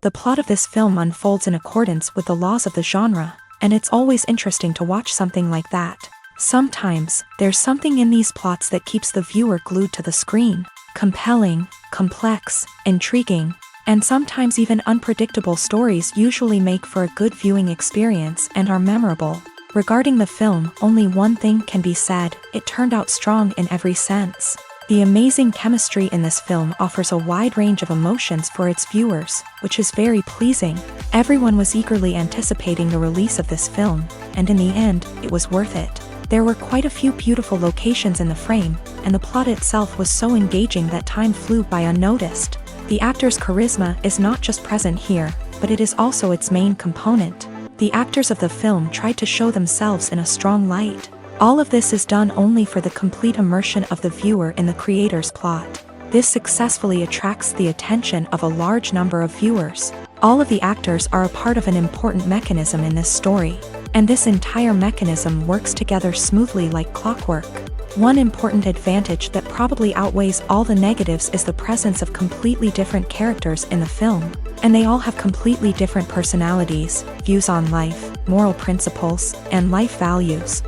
The plot of this film unfolds in accordance with the laws of the genre, and it's always interesting to watch something like that. Sometimes, there's something in these plots that keeps the viewer glued to the screen. Compelling, complex, intriguing, and sometimes even unpredictable stories usually make for a good viewing experience and are memorable. Regarding the film, only one thing can be said: it turned out strong in every sense. The amazing chemistry in this film offers a wide range of emotions for its viewers, which is very pleasing. Everyone was eagerly anticipating the release of this film, and in the end, it was worth it. There were quite a few beautiful locations in the frame, and the plot itself was so engaging that time flew by unnoticed. The actor's charisma is not just present here, but it is also its main component. The actors of the film tried to show themselves in a strong light. All of this is done only for the complete immersion of the viewer in the creator's plot. This successfully attracts the attention of a large number of viewers. All of the actors are a part of an important mechanism in this story, and this entire mechanism works together smoothly like clockwork. One important advantage that probably outweighs all the negatives is the presence of completely different characters in the film, and they all have completely different personalities, views on life, moral principles, and life values.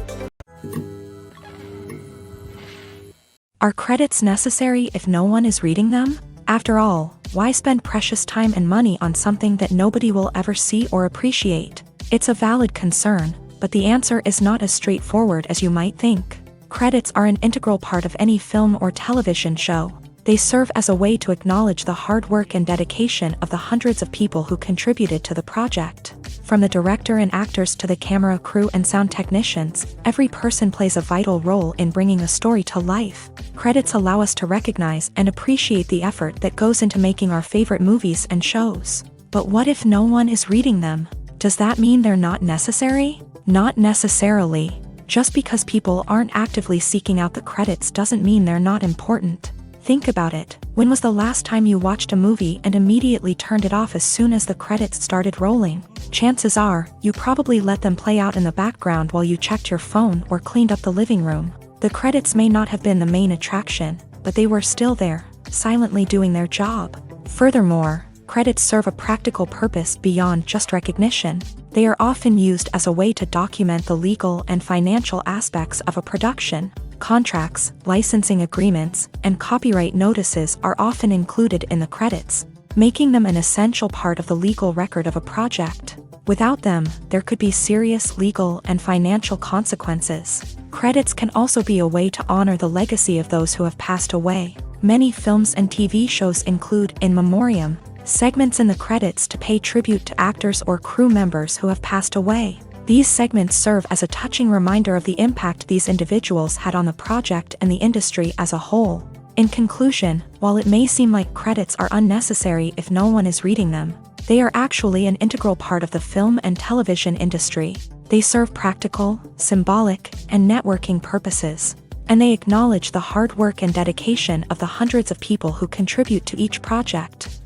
Are credits necessary if no one is reading them? After all, why spend precious time and money on something that nobody will ever see or appreciate? It's a valid concern, but the answer is not as straightforward as you might think. Credits are an integral part of any film or television show. They serve as a way to acknowledge the hard work and dedication of the hundreds of people who contributed to the project. From the director and actors to the camera crew and sound technicians, every person plays a vital role in bringing a story to life. Credits allow us to recognize and appreciate the effort that goes into making our favorite movies and shows. But what if no one is reading them? Does that mean they're not necessary? Not necessarily. Just because people aren't actively seeking out the credits doesn't mean they're not important. Think about it. When was the last time you watched a movie and immediately turned it off as soon as the credits started rolling? Chances are, you probably let them play out in the background while you checked your phone or cleaned up the living room. The credits may not have been the main attraction, but they were still there, silently doing their job. Furthermore, credits serve a practical purpose beyond just recognition. They are often used as a way to document the legal and financial aspects of a production. Contracts, licensing agreements, and copyright notices are often included in the credits, making them an essential part of the legal record of a project. Without them, there could be serious legal and financial consequences. Credits can also be a way to honor the legacy of those who have passed away. Many films and TV shows include in memoriam segments in the credits to pay tribute to actors or crew members who have passed away. These segments serve as a touching reminder of the impact these individuals had on the project and the industry as a whole. In conclusion, while it may seem like credits are unnecessary if no one is reading them, they are actually an integral part of the film and television industry. They serve practical, symbolic, and networking purposes, and they acknowledge the hard work and dedication of the hundreds of people who contribute to each project.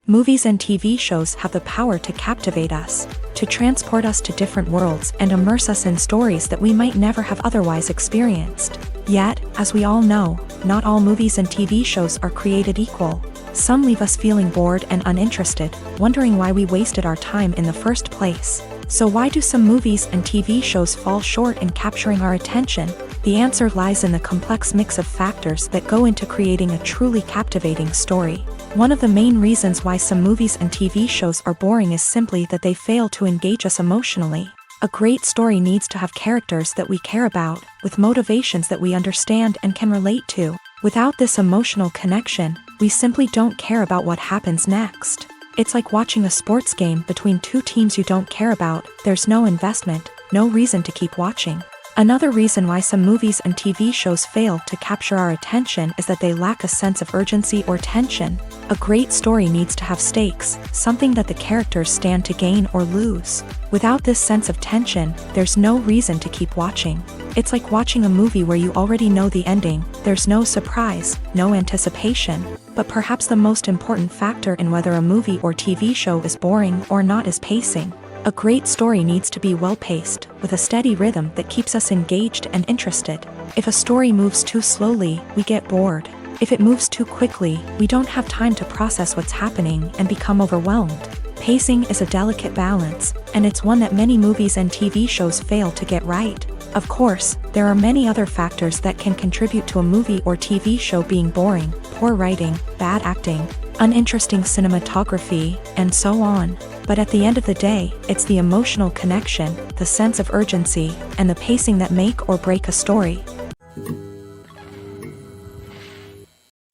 Movies and TV shows have the power to captivate us, to transport us to different worlds and immerse us in stories that we might never have otherwise experienced. Yet, as we all know, not all movies and TV shows are created equal. Some leave us feeling bored and uninterested, wondering why we wasted our time in the first place. So why do some movies and TV shows fall short in capturing our attention? The answer lies in the complex mix of factors that go into creating a truly captivating story. One of the main reasons why some movies and TV shows are boring is simply that they fail to engage us emotionally. A great story needs to have characters that we care about, with motivations that we understand and can relate to. Without this emotional connection, we simply don't care about what happens next. It's like watching a sports game between two teams you don't care about. There's no investment, no reason to keep watching. Another reason why some movies and TV shows fail to capture our attention is that they lack a sense of urgency or tension. A great story needs to have stakes, something that the characters stand to gain or lose. Without this sense of tension, there's no reason to keep watching. It's like watching a movie where you already know the ending. There's no surprise, no anticipation. But perhaps the most important factor in whether a movie or TV show is boring or not is pacing. A great story needs to be well-paced, with a steady rhythm that keeps us engaged and interested. If a story moves too slowly, we get bored. If it moves too quickly, we don't have time to process what's happening and become overwhelmed. Pacing is a delicate balance, and it's one that many movies and TV shows fail to get right. Of course, there are many other factors that can contribute to a movie or TV show being boring: poor writing, bad acting, uninteresting cinematography, and so on. But at the end of the day, it's the emotional connection, the sense of urgency, and the pacing that make or break a story.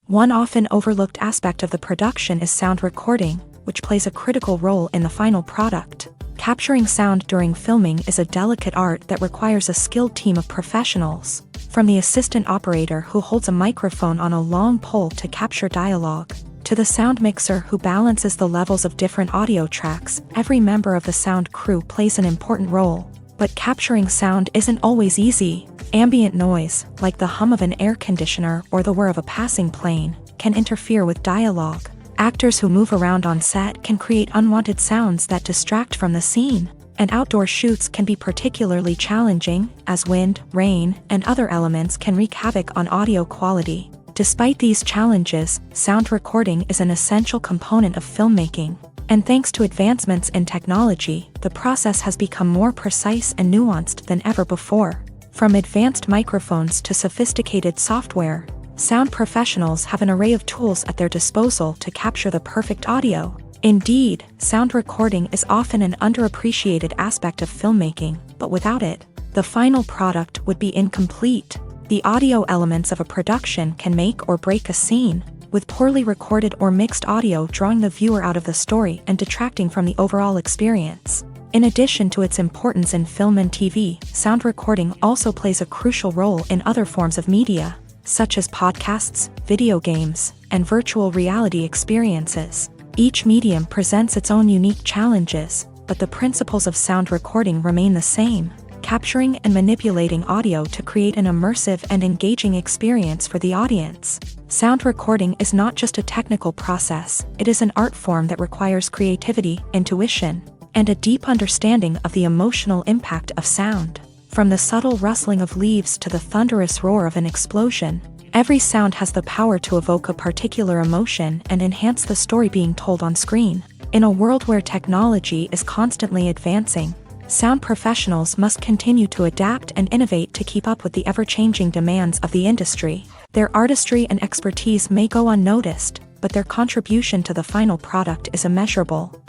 One often overlooked aspect of the production is sound recording, which plays a critical role in the final product. Capturing sound during filming is a delicate art that requires a skilled team of professionals. From the assistant operator who holds a microphone on a long pole to capture dialogue, to the sound mixer who balances the levels of different audio tracks, every member of the sound crew plays an important role. But capturing sound isn't always easy. Ambient noise, like the hum of an air conditioner or the whir of a passing plane, can interfere with dialogue. Actors who move around on set can create unwanted sounds that distract from the scene. And outdoor shoots can be particularly challenging, as wind, rain, and other elements can wreak havoc on audio quality. Despite these challenges, sound recording is an essential component of filmmaking. And thanks to advancements in technology, the process has become more precise and nuanced than ever before. From advanced microphones to sophisticated software, sound professionals have an array of tools at their disposal to capture the perfect audio. Indeed, sound recording is often an underappreciated aspect of filmmaking, but without it, the final product would be incomplete. The audio elements of a production can make or break a scene, with poorly recorded or mixed audio drawing the viewer out of the story and detracting from the overall experience. In addition to its importance in film and TV, sound recording also plays a crucial role in other forms of media, such as podcasts, video games, and virtual reality experiences. Each medium presents its own unique challenges, but the principles of sound recording remain the same: capturing and manipulating audio to create an immersive and engaging experience for the audience. Sound recording is not just a technical process, it is an art form that requires creativity, intuition, and a deep understanding of the emotional impact of sound. From the subtle rustling of leaves to the thunderous roar of an explosion, every sound has the power to evoke a particular emotion and enhance the story being told on screen. In a world where technology is constantly advancing, sound professionals must continue to adapt and innovate to keep up with the ever-changing demands of the industry. Their artistry and expertise may go unnoticed, but their contribution to the final product is immeasurable.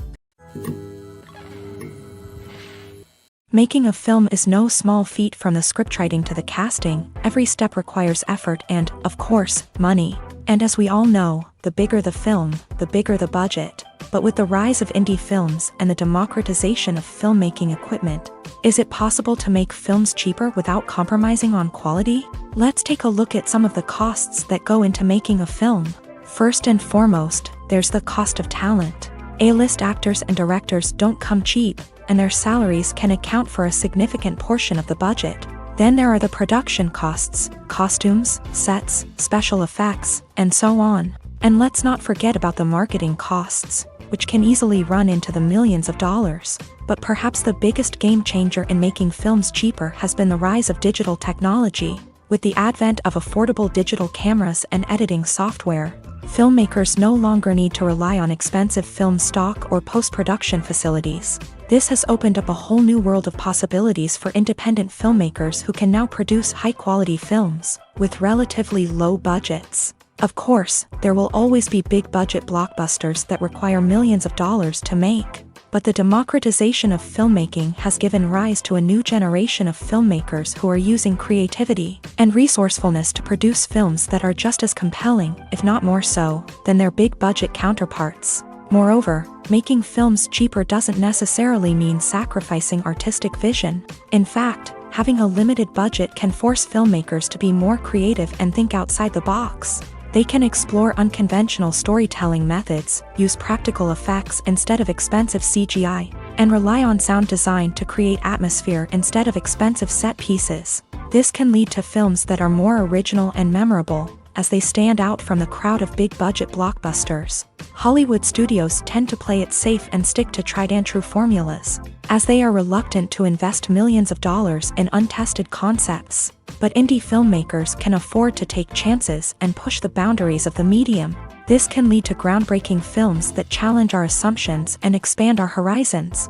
Making a film is no small feat. From the scriptwriting to the casting, every step requires effort and, of course, money. And as we all know, the bigger the film, the bigger the budget. But with the rise of indie films and the democratization of filmmaking equipment, is it possible to make films cheaper without compromising on quality? Let's take a look at some of the costs that go into making a film. First and foremost, there's the cost of talent. A-list actors and directors don't come cheap, and their salaries can account for a significant portion of the budget. Then there are the production costs: costumes, sets, special effects, and so on. And let's not forget about the marketing costs, which can easily run into the millions of dollars. But perhaps the biggest game changer in making films cheaper has been the rise of digital technology. With the advent of affordable digital cameras and editing software, filmmakers no longer need to rely on expensive film stock or post-production facilities. This has opened up a whole new world of possibilities for independent filmmakers who can now produce high-quality films with relatively low budgets. Of course, there will always be big-budget blockbusters that require millions of dollars to make. But the democratization of filmmaking has given rise to a new generation of filmmakers who are using creativity and resourcefulness to produce films that are just as compelling, if not more so, than their big-budget counterparts. Moreover, making films cheaper doesn't necessarily mean sacrificing artistic vision. In fact, having a limited budget can force filmmakers to be more creative and think outside the box. They can explore unconventional storytelling methods, use practical effects instead of expensive CGI, and rely on sound design to create atmosphere instead of expensive set pieces. This can lead to films that are more original and memorable, as they stand out from the crowd of big-budget blockbusters. Hollywood studios tend to play it safe and stick to tried-and-true formulas, as they are reluctant to invest millions of dollars in untested concepts. But indie filmmakers can afford to take chances and push the boundaries of the medium. This can lead to groundbreaking films that challenge our assumptions and expand our horizons.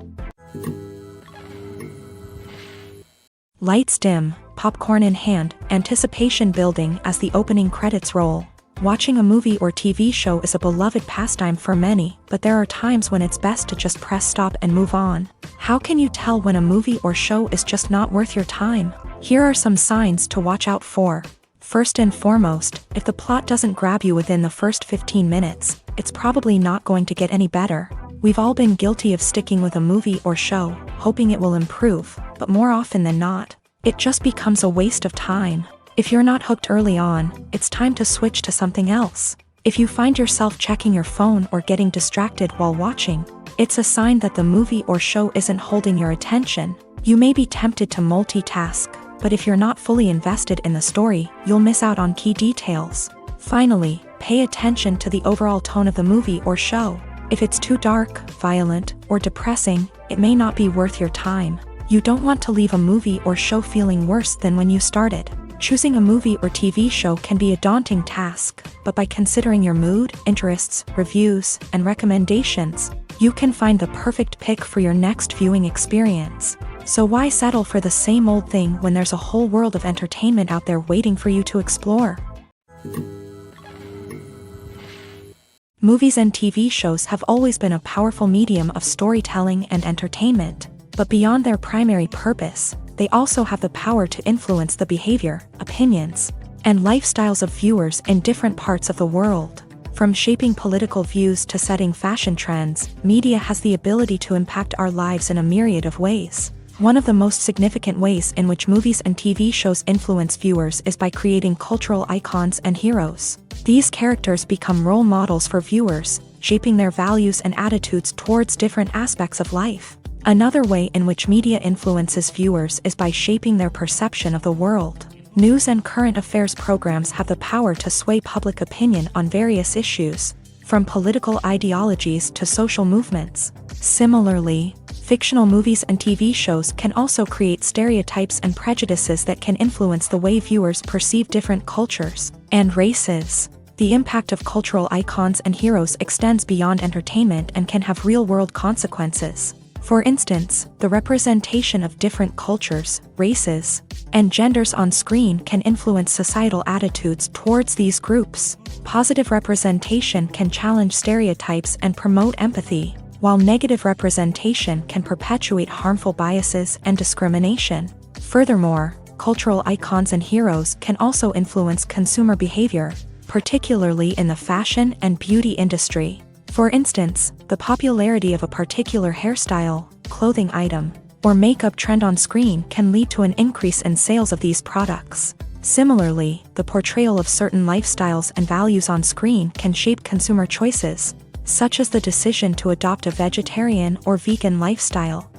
Lights dim, popcorn in hand, anticipation building as the opening credits roll. Watching a movie or TV show is a beloved pastime for many, but there are times when it's best to just press stop and move on. How can you tell when a movie or show is just not worth your time? Here are some signs to watch out for. First and foremost, if the plot doesn't grab you within the first 15 minutes, it's probably not going to get any better. We've all been guilty of sticking with a movie or show, hoping it will improve, but more often than not, it just becomes a waste of time. If you're not hooked early on, it's time to switch to something else. If you find yourself checking your phone or getting distracted while watching, it's a sign that the movie or show isn't holding your attention. You may be tempted to multitask, but if you're not fully invested in the story, you'll miss out on key details. Finally, pay attention to the overall tone of the movie or show. If it's too dark, violent, or depressing, it may not be worth your time. You don't want to leave a movie or show feeling worse than when you started. Choosing a movie or TV show can be a daunting task, but by considering your mood, interests, reviews, and recommendations, you can find the perfect pick for your next viewing experience. So why settle for the same old thing when there's a whole world of entertainment out there waiting for you to explore? Movies and TV shows have always been a powerful medium of storytelling and entertainment, but beyond their primary purpose, they also have the power to influence the behavior, opinions, and lifestyles of viewers in different parts of the world. From shaping political views to setting fashion trends, media has the ability to impact our lives in a myriad of ways. One of the most significant ways in which movies and TV shows influence viewers is by creating cultural icons and heroes. These characters become role models for viewers, shaping their values and attitudes towards different aspects of life. Another way in which media influences viewers is by shaping their perception of the world. News and current affairs programs have the power to sway public opinion on various issues, from political ideologies to social movements. Similarly, fictional movies and TV shows can also create stereotypes and prejudices that can influence the way viewers perceive different cultures and races. The impact of cultural icons and heroes extends beyond entertainment and can have real-world consequences. For instance, the representation of different cultures, races, and genders on screen can influence societal attitudes towards these groups. Positive representation can challenge stereotypes and promote empathy, while negative representation can perpetuate harmful biases and discrimination. Furthermore, cultural icons and heroes can also influence consumer behavior, particularly in the fashion and beauty industry. For instance, the popularity of a particular hairstyle, clothing item, or makeup trend on screen can lead to an increase in sales of these products. Similarly, the portrayal of certain lifestyles and values on screen can shape consumer choices, such as the decision to adopt a vegetarian or vegan lifestyle.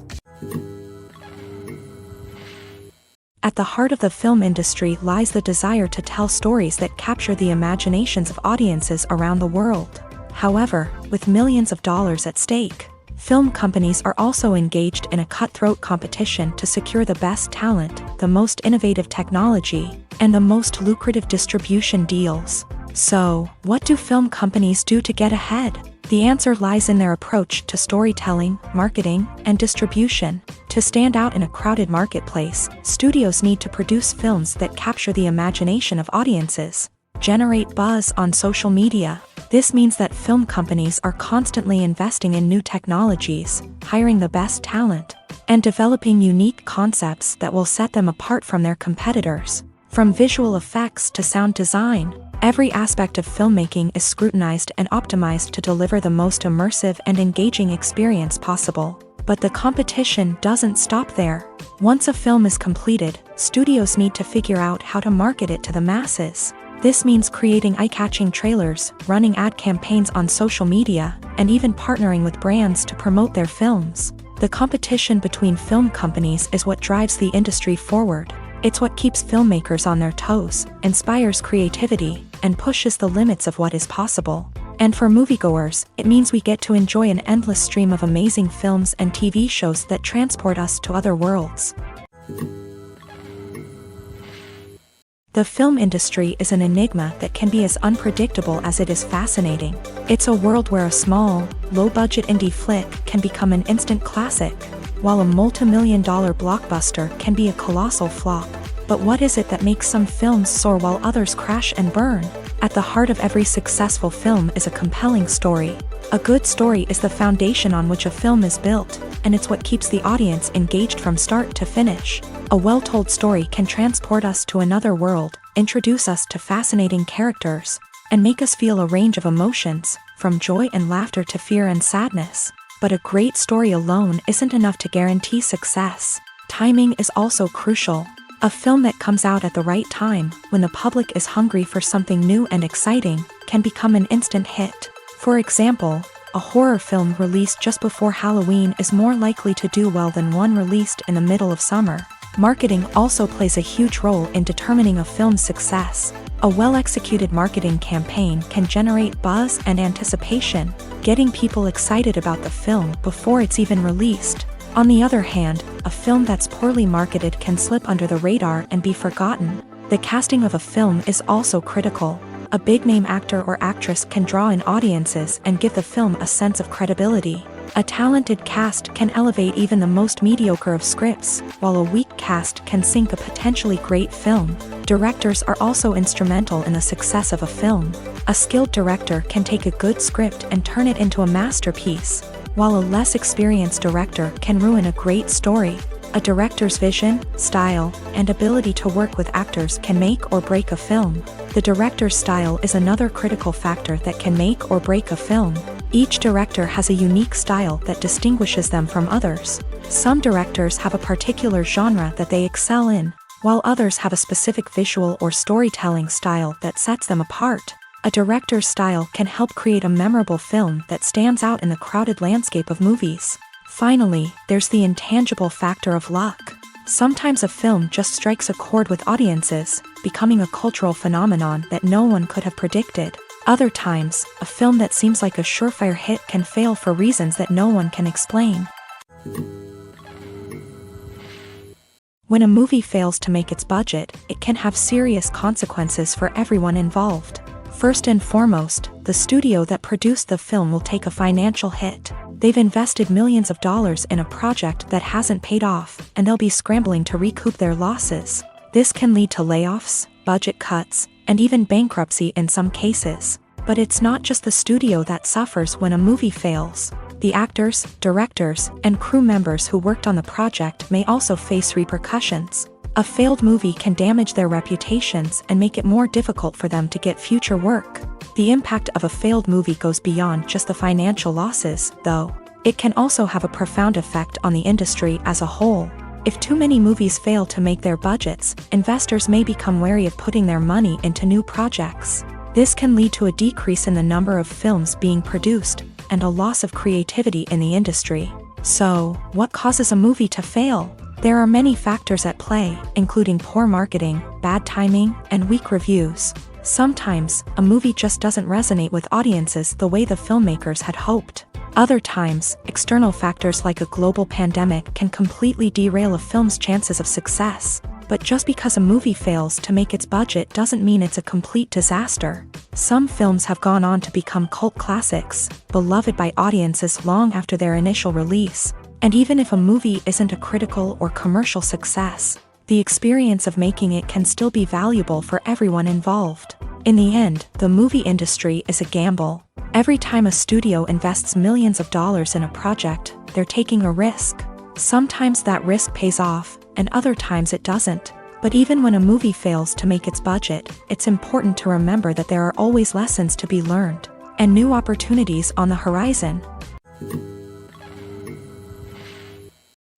At the heart of the film industry lies the desire to tell stories that capture the imaginations of audiences around the world. However, with millions of dollars at stake, film companies are also engaged in a cutthroat competition to secure the best talent, the most innovative technology, and the most lucrative distribution deals. So, what do film companies do to get ahead? The answer lies in their approach to storytelling, marketing, and distribution. To stand out in a crowded marketplace, studios need to produce films that capture the imagination of audiences, generate buzz on social media. This means that film companies are constantly investing in new technologies, hiring the best talent, and developing unique concepts that will set them apart from their competitors. From visual effects to sound design, every aspect of filmmaking is scrutinized and optimized to deliver the most immersive and engaging experience possible. But the competition doesn't stop there. Once a film is completed, studios need to figure out how to market it to the masses. This means creating eye-catching trailers, running ad campaigns on social media, and even partnering with brands to promote their films. The competition between film companies is what drives the industry forward. It's what keeps filmmakers on their toes, inspires creativity, and pushes the limits of what is possible. And for moviegoers, it means we get to enjoy an endless stream of amazing films and TV shows that transport us to other worlds. The film industry is an enigma that can be as unpredictable as it is fascinating. It's a world where a small, low-budget indie flick can become an instant classic, while a multi-million-dollar blockbuster can be a colossal flop. But what is it that makes some films soar while others crash and burn? At the heart of every successful film is a compelling story. A good story is the foundation on which a film is built, and it's what keeps the audience engaged from start to finish. A well-told story can transport us to another world, introduce us to fascinating characters, and make us feel a range of emotions, from joy and laughter to fear and sadness. But a great story alone isn't enough to guarantee success. Timing is also crucial. A film that comes out at the right time, when the public is hungry for something new and exciting, can become an instant hit. For example, a horror film released just before Halloween is more likely to do well than one released in the middle of summer. Marketing also plays a huge role in determining a film's success. A well-executed marketing campaign can generate buzz and anticipation, getting people excited about the film before it's even released. On the other hand, a film that's poorly marketed can slip under the radar and be forgotten. The casting of a film is also critical. A big-name actor or actress can draw in audiences and give the film a sense of credibility. A talented cast can elevate even the most mediocre of scripts, while a weak cast can sink a potentially great film. Directors are also instrumental in the success of a film. A skilled director can take a good script and turn it into a masterpiece, while a less experienced director can ruin a great story. A director's vision, style, and ability to work with actors can make or break a film. The director's style is another critical factor that can make or break a film. Each director has a unique style that distinguishes them from others. Some directors have a particular genre that they excel in, while others have a specific visual or storytelling style that sets them apart. A director's style can help create a memorable film that stands out in the crowded landscape of movies. Finally, there's the intangible factor of luck. Sometimes a film just strikes a chord with audiences, becoming a cultural phenomenon that no one could have predicted. Other times, a film that seems like a surefire hit can fail for reasons that no one can explain. When a movie fails to make its budget, it can have serious consequences for everyone involved. First and foremost, the studio that produced the film will take a financial hit. They've invested millions of dollars in a project that hasn't paid off, and they'll be scrambling to recoup their losses. This can lead to layoffs, budget cuts, and even bankruptcy in some cases. But it's not just the studio that suffers when a movie fails. The actors, directors, and crew members who worked on the project may also face repercussions. A failed movie can damage their reputations and make it more difficult for them to get future work. The impact of a failed movie goes beyond just the financial losses, though. It can also have a profound effect on the industry as a whole. If too many movies fail to make their budgets, investors may become wary of putting their money into new projects. This can lead to a decrease in the number of films being produced, and a loss of creativity in the industry. So, what causes a movie to fail? There are many factors at play, including poor marketing, bad timing, and weak reviews. Sometimes, a movie just doesn't resonate with audiences the way the filmmakers had hoped. Other times, external factors like a global pandemic can completely derail a film's chances of success. But just because a movie fails to make its budget doesn't mean it's a complete disaster. Some films have gone on to become cult classics, beloved by audiences long after their initial release. And even if a movie isn't a critical or commercial success, the experience of making it can still be valuable for everyone involved. In the end, the movie industry is a gamble. Every time a studio invests millions of dollars in a project, they're taking a risk. Sometimes that risk pays off, and other times it doesn't. But even when a movie fails to make its budget, it's important to remember that there are always lessons to be learned, and new opportunities on the horizon.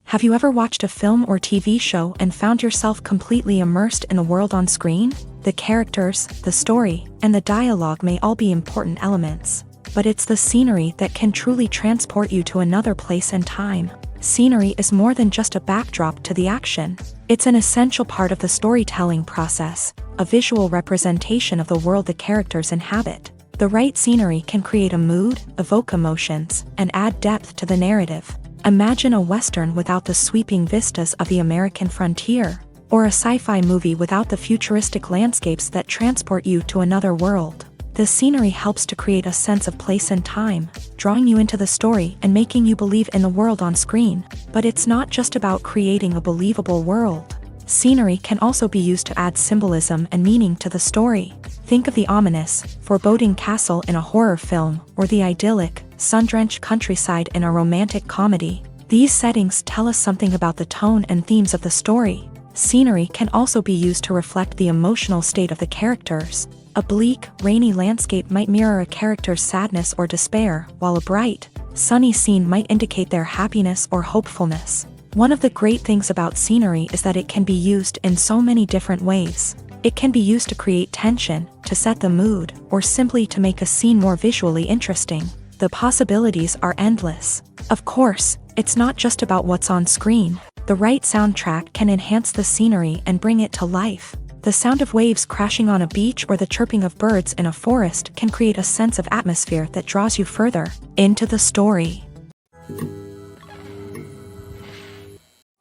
Have you ever watched a film or TV show and found yourself completely immersed in the world on screen? The characters, the story, and the dialogue may all be important elements, but it's the scenery that can truly transport you to another place and time. Scenery is more than just a backdrop to the action. It's an essential part of the storytelling process, a visual representation of the world the characters inhabit. The right scenery can create a mood, evoke emotions, and add depth to the narrative. Imagine a Western without the sweeping vistas of the American frontier, or a sci-fi movie without the futuristic landscapes that transport you to another world. The scenery helps to create a sense of place and time, drawing you into the story and making you believe in the world on screen. But it's not just about creating a believable world. Scenery can also be used to add symbolism and meaning to the story. Think of the ominous, foreboding castle in a horror film, or the idyllic, sun-drenched countryside in a romantic comedy. These settings tell us something about the tone and themes of the story. Scenery can also be used to reflect the emotional state of the characters. A bleak, rainy landscape might mirror a character's sadness or despair, while a bright, sunny scene might indicate their happiness or hopefulness. One of the great things about scenery is that it can be used in so many different ways. It can be used to create tension, to set the mood, or simply to make a scene more visually interesting. The possibilities are endless. Of course, it's not just about what's on screen. The right soundtrack can enhance the scenery and bring it to life. The sound of waves crashing on a beach or the chirping of birds in a forest can create a sense of atmosphere that draws you further into the story.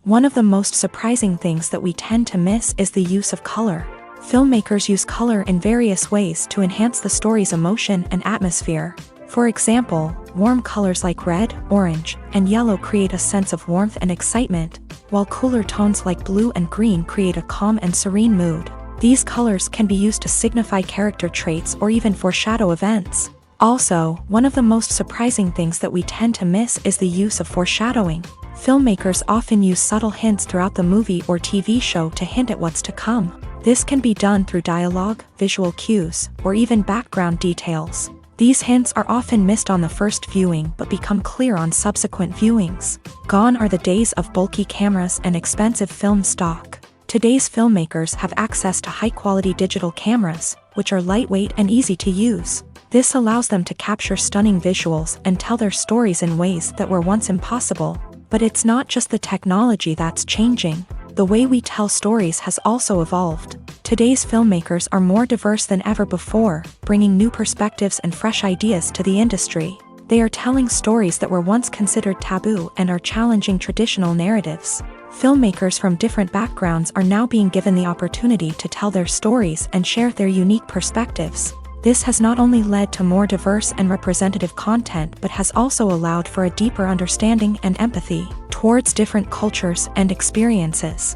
One of the most surprising things that we tend to miss is the use of color. Filmmakers use color in various ways to enhance the story's emotion and atmosphere. For example, warm colors like red, orange, and yellow create a sense of warmth and excitement, while cooler tones like blue and green create a calm and serene mood. These colors can be used to signify character traits or even foreshadow events. Also, one of the most surprising things that we tend to miss is the use of foreshadowing. Filmmakers often use subtle hints throughout the movie or TV show to hint at what's to come. This can be done through dialogue, visual cues, or even background details. These hints are often missed on the first viewing but become clear on subsequent viewings. Gone are the days of bulky cameras and expensive film stock. Today's filmmakers have access to high-quality digital cameras, which are lightweight and easy to use. This allows them to capture stunning visuals and tell their stories in ways that were once impossible. But it's not just the technology that's changing. The way we tell stories has also evolved. Today's filmmakers are more diverse than ever before, bringing new perspectives and fresh ideas to the industry. They are telling stories that were once considered taboo and are challenging traditional narratives. Filmmakers from different backgrounds are now being given the opportunity to tell their stories and share their unique perspectives. This has not only led to more diverse and representative content but has also allowed for a deeper understanding and empathy towards different cultures and experiences.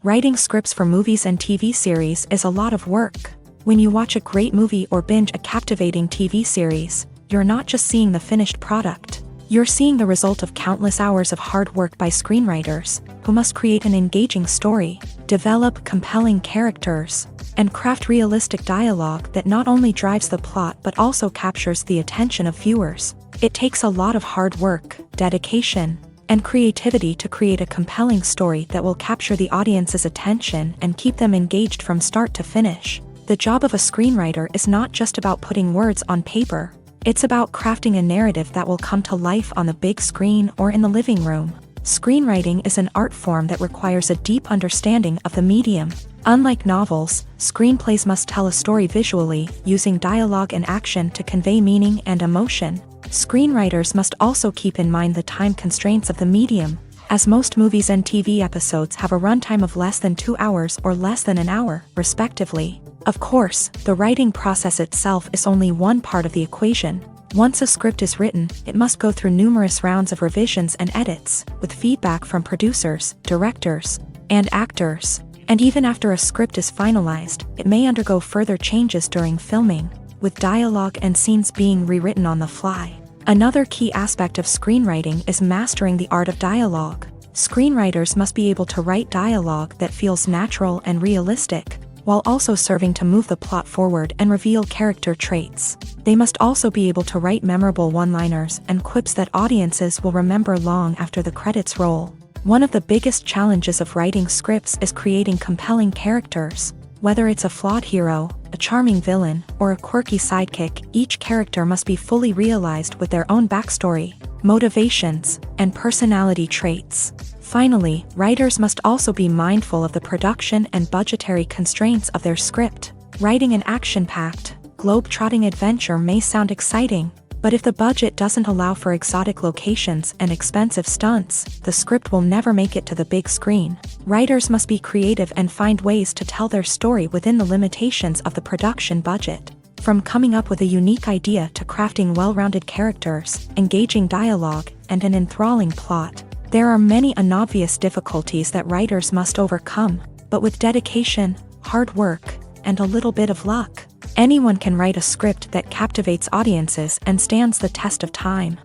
Writing scripts for movies and TV series is a lot of work. When you watch a great movie or binge a captivating TV series, you're not just seeing the finished product. You're seeing the result of countless hours of hard work by screenwriters, who must create an engaging story, develop compelling characters, and craft realistic dialogue that not only drives the plot but also captures the attention of viewers. It takes a lot of hard work, dedication, and creativity to create a compelling story that will capture the audience's attention and keep them engaged from start to finish. The job of a screenwriter is not just about putting words on paper. It's about crafting a narrative that will come to life on the big screen or in the living room. Screenwriting is an art form that requires a deep understanding of the medium. Unlike novels, screenplays must tell a story visually, using dialogue and action to convey meaning and emotion. Screenwriters must also keep in mind the time constraints of the medium, as most movies and TV episodes have a runtime of less than 2 hours or less than an hour, respectively. Of course, the writing process itself is only one part of the equation. Once a script is written, it must go through numerous rounds of revisions and edits, with feedback from producers, directors, and actors. And even after a script is finalized, it may undergo further changes during filming, with dialogue and scenes being rewritten on the fly. Another key aspect of screenwriting is mastering the art of dialogue. Screenwriters must be able to write dialogue that feels natural and realistic, while also serving to move the plot forward and reveal character traits. They must also be able to write memorable one-liners and quips that audiences will remember long after the credits roll. One of the biggest challenges of writing scripts is creating compelling characters. Whether it's a flawed hero, a charming villain, or a quirky sidekick, each character must be fully realized with their own backstory, motivations, and personality traits. Finally, writers must also be mindful of the production and budgetary constraints of their script. Writing an action-packed, globe-trotting adventure may sound exciting, but if the budget doesn't allow for exotic locations and expensive stunts, the script will never make it to the big screen. Writers must be creative and find ways to tell their story within the limitations of the production budget. From coming up with a unique idea to crafting well-rounded characters, engaging dialogue, and an enthralling plot, there are many unobvious difficulties that writers must overcome, but with dedication, hard work, and a little bit of luck, anyone can write a script that captivates audiences and stands the test of time.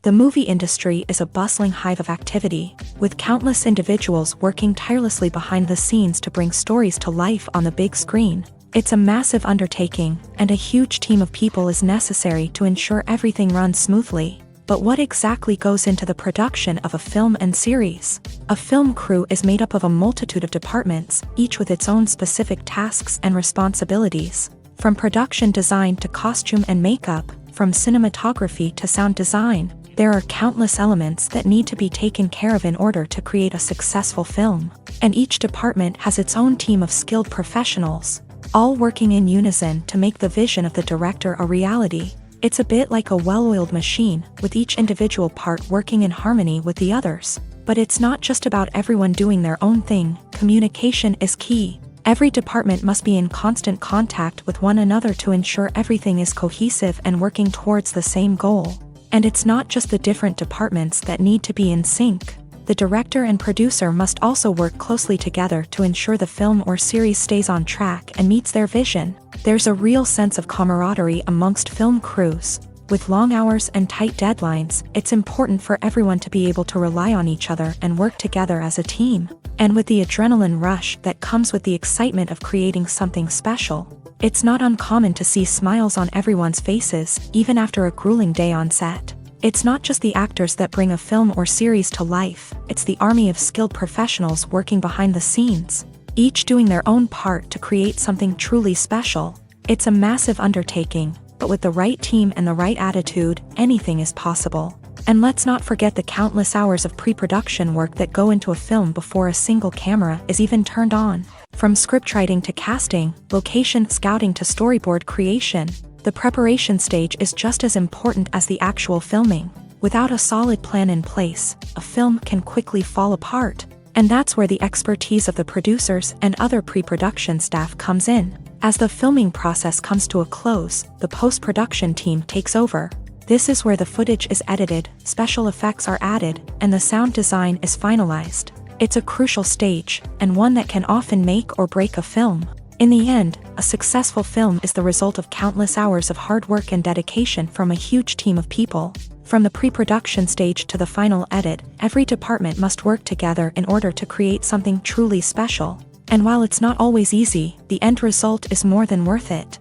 The movie industry is a bustling hive of activity, with countless individuals working tirelessly behind the scenes to bring stories to life on the big screen. It's a massive undertaking, and a huge team of people is necessary to ensure everything runs smoothly. But what exactly goes into the production of a film and series? A film crew is made up of a multitude of departments, each with its own specific tasks and responsibilities. From production design to costume and makeup, from cinematography to sound design, there are countless elements that need to be taken care of in order to create a successful film. And each department has its own team of skilled professionals, all working in unison to make the vision of the director a reality. It's a bit like a well-oiled machine, with each individual part working in harmony with the others. But it's not just about everyone doing their own thing. Communication is key. Every department must be in constant contact with one another to ensure everything is cohesive and working towards the same goal. And it's not just the different departments that need to be in sync. The director and producer must also work closely together to ensure the film or series stays on track and meets their vision. There's a real sense of camaraderie amongst film crews. With long hours and tight deadlines, it's important for everyone to be able to rely on each other and work together as a team. And with the adrenaline rush that comes with the excitement of creating something special, it's not uncommon to see smiles on everyone's faces, even after a grueling day on set. It's not just the actors that bring a film or series to life, it's the army of skilled professionals working behind the scenes, each doing their own part to create something truly special. It's a massive undertaking, but with the right team and the right attitude, anything is possible. And let's not forget the countless hours of pre-production work that go into a film before a single camera is even turned on. From scriptwriting to casting, location scouting to storyboard creation, the preparation stage is just as important as the actual filming. Without a solid plan in place, a film can quickly fall apart. And that's where the expertise of the producers and other pre-production staff comes in. As the filming process comes to a close, the post-production team takes over. This is where the footage is edited, special effects are added, and the sound design is finalized. It's a crucial stage, and one that can often make or break a film. In the end, a successful film is the result of countless hours of hard work and dedication from a huge team of people. From the pre-production stage to the final edit, every department must work together in order to create something truly special. And while it's not always easy, the end result is more than worth it.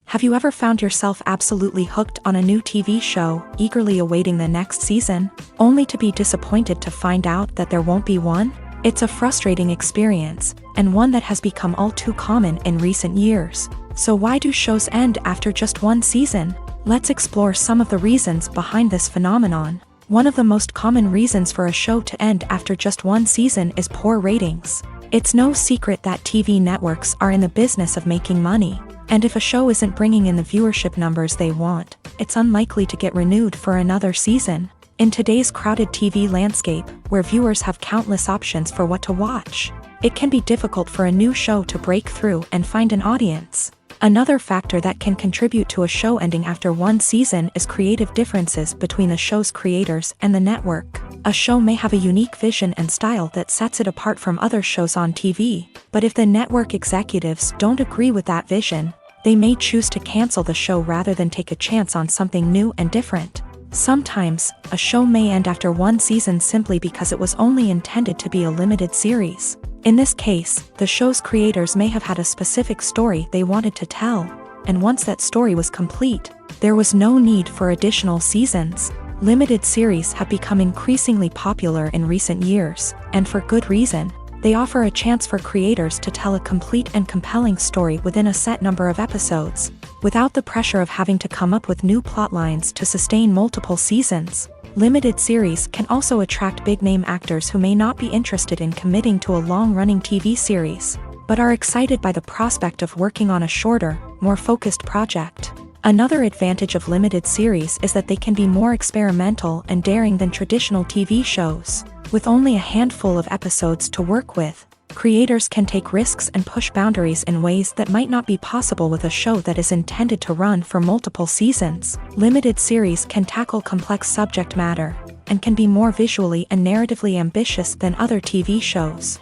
Have you ever found yourself absolutely hooked on a new TV show, eagerly awaiting the next season, only to be disappointed to find out that there won't be one? It's a frustrating experience, and one that has become all too common in recent years. So why do shows end after just one season? Let's explore some of the reasons behind this phenomenon. One of the most common reasons for a show to end after just one season is poor ratings. It's no secret that TV networks are in the business of making money. And if a show isn't bringing in the viewership numbers they want, it's unlikely to get renewed for another season. In today's crowded TV landscape, where viewers have countless options for what to watch, it can be difficult for a new show to break through and find an audience. Another factor that can contribute to a show ending after one season is creative differences between the show's creators and the network. A show may have a unique vision and style that sets it apart from other shows on TV, but if the network executives don't agree with that vision, they may choose to cancel the show rather than take a chance on something new and different. Sometimes, a show may end after one season simply because it was only intended to be a limited series. In this case, the show's creators may have had a specific story they wanted to tell, and once that story was complete, there was no need for additional seasons. Limited series have become increasingly popular in recent years, and for good reason. They offer a chance for creators to tell a complete and compelling story within a set number of episodes, without the pressure of having to come up with new plot lines to sustain multiple seasons. Limited series can also attract big-name actors who may not be interested in committing to a long-running TV series, but are excited by the prospect of working on a shorter, more focused project. Another advantage of limited series is that they can be more experimental and daring than traditional TV shows. With only a handful of episodes to work with, creators can take risks and push boundaries in ways that might not be possible with a show that is intended to run for multiple seasons. Limited series can tackle complex subject matter, and can be more visually and narratively ambitious than other TV shows.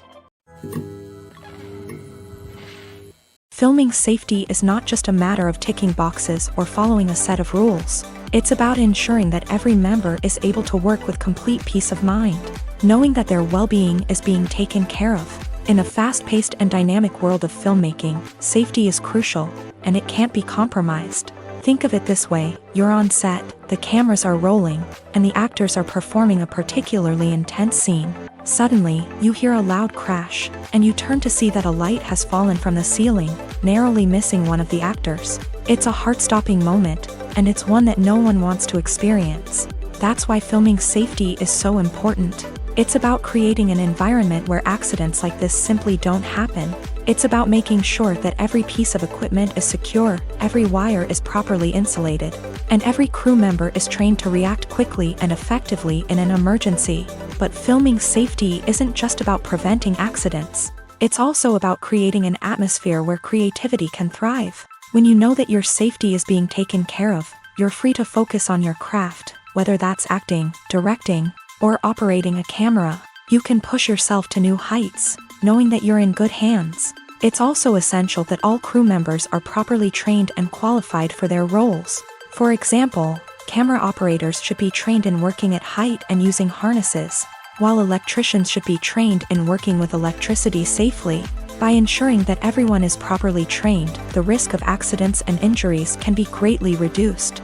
Filming safety is not just a matter of ticking boxes or following a set of rules. It's about ensuring that every member is able to work with complete peace of mind, knowing that their well-being is being taken care of. In a fast-paced and dynamic world of filmmaking, safety is crucial, and it can't be compromised. Think of it this way: you're on set, the cameras are rolling, and the actors are performing a particularly intense scene. Suddenly, you hear a loud crash, and you turn to see that a light has fallen from the ceiling, narrowly missing one of the actors. It's a heart-stopping moment, and it's one that no one wants to experience. That's why filming safety is so important. It's about creating an environment where accidents like this simply don't happen. It's about making sure that every piece of equipment is secure, every wire is properly insulated, and every crew member is trained to react quickly and effectively in an emergency. But filming safety isn't just about preventing accidents. It's also about creating an atmosphere where creativity can thrive. When you know that your safety is being taken care of, you're free to focus on your craft, whether that's acting, directing, or operating a camera. You can push yourself to new heights, knowing that you're in good hands. It's also essential that all crew members are properly trained and qualified for their roles. For example, camera operators should be trained in working at height and using harnesses, while electricians should be trained in working with electricity safely. By ensuring that everyone is properly trained, the risk of accidents and injuries can be greatly reduced.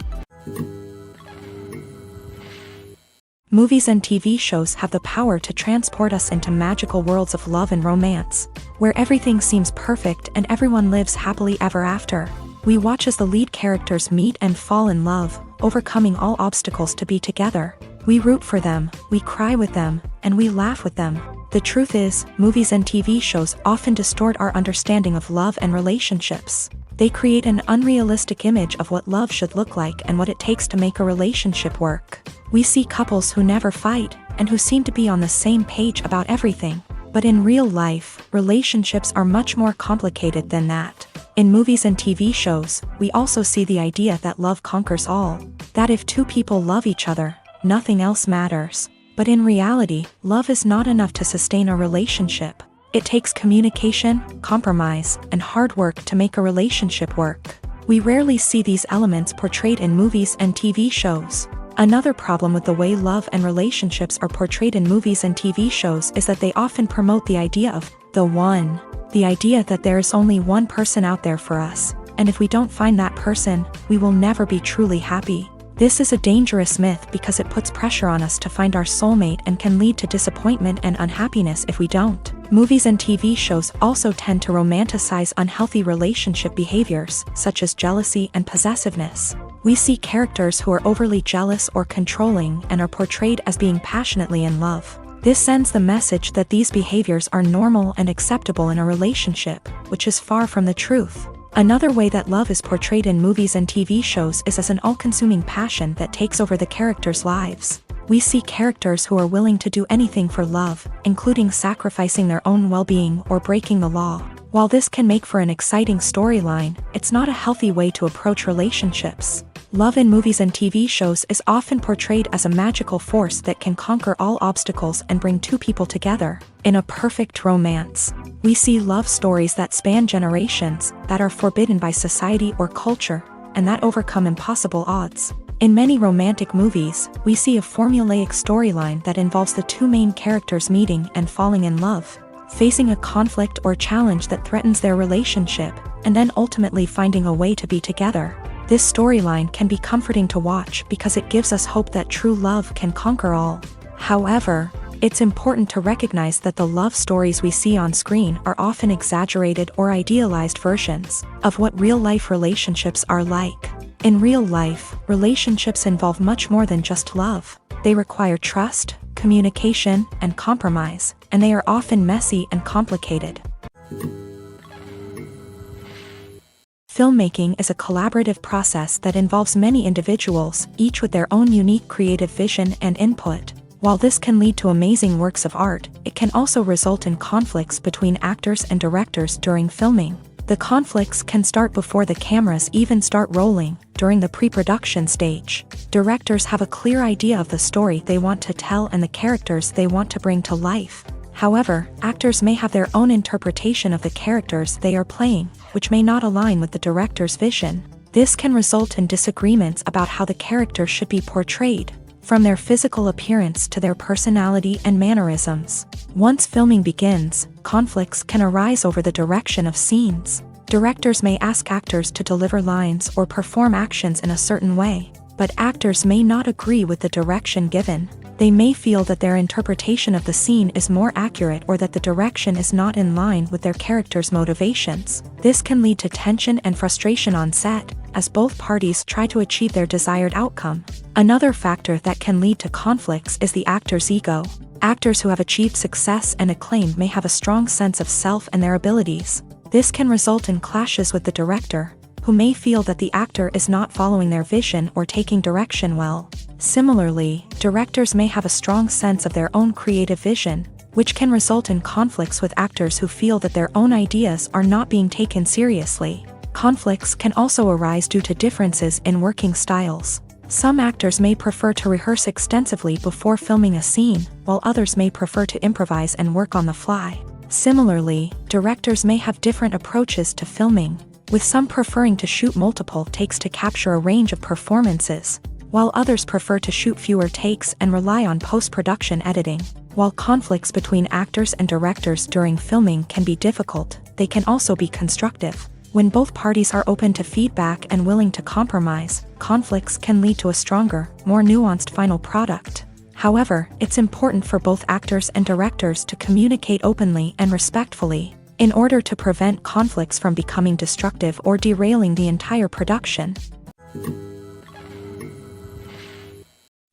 Movies and TV shows have the power to transport us into magical worlds of love and romance, where everything seems perfect and everyone lives happily ever after. We watch as the lead characters meet and fall in love, overcoming all obstacles to be together. We root for them, we cry with them, and we laugh with them. The truth is, movies and TV shows often distort our understanding of love and relationships. They create an unrealistic image of what love should look like and what it takes to make a relationship work. We see couples who never fight, and who seem to be on the same page about everything. But in real life, relationships are much more complicated than that. In movies and TV shows, we also see the idea that love conquers all. That if two people love each other, nothing else matters. But in reality, love is not enough to sustain a relationship. It takes communication, compromise, and hard work to make a relationship work. We rarely see these elements portrayed in movies and TV shows. Another problem with the way love and relationships are portrayed in movies and TV shows is that they often promote the idea of the one. The idea that there is only one person out there for us, and if we don't find that person, we will never be truly happy. This is a dangerous myth because it puts pressure on us to find our soulmate and can lead to disappointment and unhappiness if we don't. Movies and TV shows also tend to romanticize unhealthy relationship behaviors, such as jealousy and possessiveness. We see characters who are overly jealous or controlling and are portrayed as being passionately in love. This sends the message that these behaviors are normal and acceptable in a relationship, which is far from the truth. Another way that love is portrayed in movies and TV shows is as an all-consuming passion that takes over the characters' lives. We see characters who are willing to do anything for love, including sacrificing their own well-being or breaking the law. While this can make for an exciting storyline, it's not a healthy way to approach relationships. Love in movies and TV shows is often portrayed as a magical force that can conquer all obstacles and bring two people together. In a perfect romance, we see love stories that span generations, that are forbidden by society or culture, and that overcome impossible odds. In many romantic movies, we see a formulaic storyline that involves the two main characters meeting and falling in love, facing a conflict or challenge that threatens their relationship, and then ultimately finding a way to be together. This storyline can be comforting to watch because it gives us hope that true love can conquer all. However, it's important to recognize that the love stories we see on screen are often exaggerated or idealized versions of what real-life relationships are like. In real life, relationships involve much more than just love. They require trust, communication, and compromise, and they are often messy and complicated. Filmmaking is a collaborative process that involves many individuals, each with their own unique creative vision and input. While this can lead to amazing works of art, it can also result in conflicts between actors and directors during filming. The conflicts can start before the cameras even start rolling, during the pre-production stage. Directors have a clear idea of the story they want to tell and the characters they want to bring to life. However, actors may have their own interpretation of the characters they are playing, which may not align with the director's vision. This can result in disagreements about how the character should be portrayed, from their physical appearance to their personality and mannerisms. Once filming begins, conflicts can arise over the direction of scenes. Directors may ask actors to deliver lines or perform actions in a certain way, but actors may not agree with the direction given. They may feel that their interpretation of the scene is more accurate or that the direction is not in line with their character's motivations. This can lead to tension and frustration on set, as both parties try to achieve their desired outcome. Another factor that can lead to conflicts is the actor's ego. Actors who have achieved success and acclaim may have a strong sense of self and their abilities. This can result in clashes with the director, who may feel that the actor is not following their vision or taking direction well. Similarly, directors may have a strong sense of their own creative vision, which can result in conflicts with actors who feel that their own ideas are not being taken seriously. Conflicts can also arise due to differences in working styles. Some actors may prefer to rehearse extensively before filming a scene, while others may prefer to improvise and work on the fly. Similarly, directors may have different approaches to filming, with some preferring to shoot multiple takes to capture a range of performances, while others prefer to shoot fewer takes and rely on post-production editing. While conflicts between actors and directors during filming can be difficult, they can also be constructive. When both parties are open to feedback and willing to compromise, conflicts can lead to a stronger, more nuanced final product. However, it's important for both actors and directors to communicate openly and respectfully, in order to prevent conflicts from becoming destructive or derailing the entire production.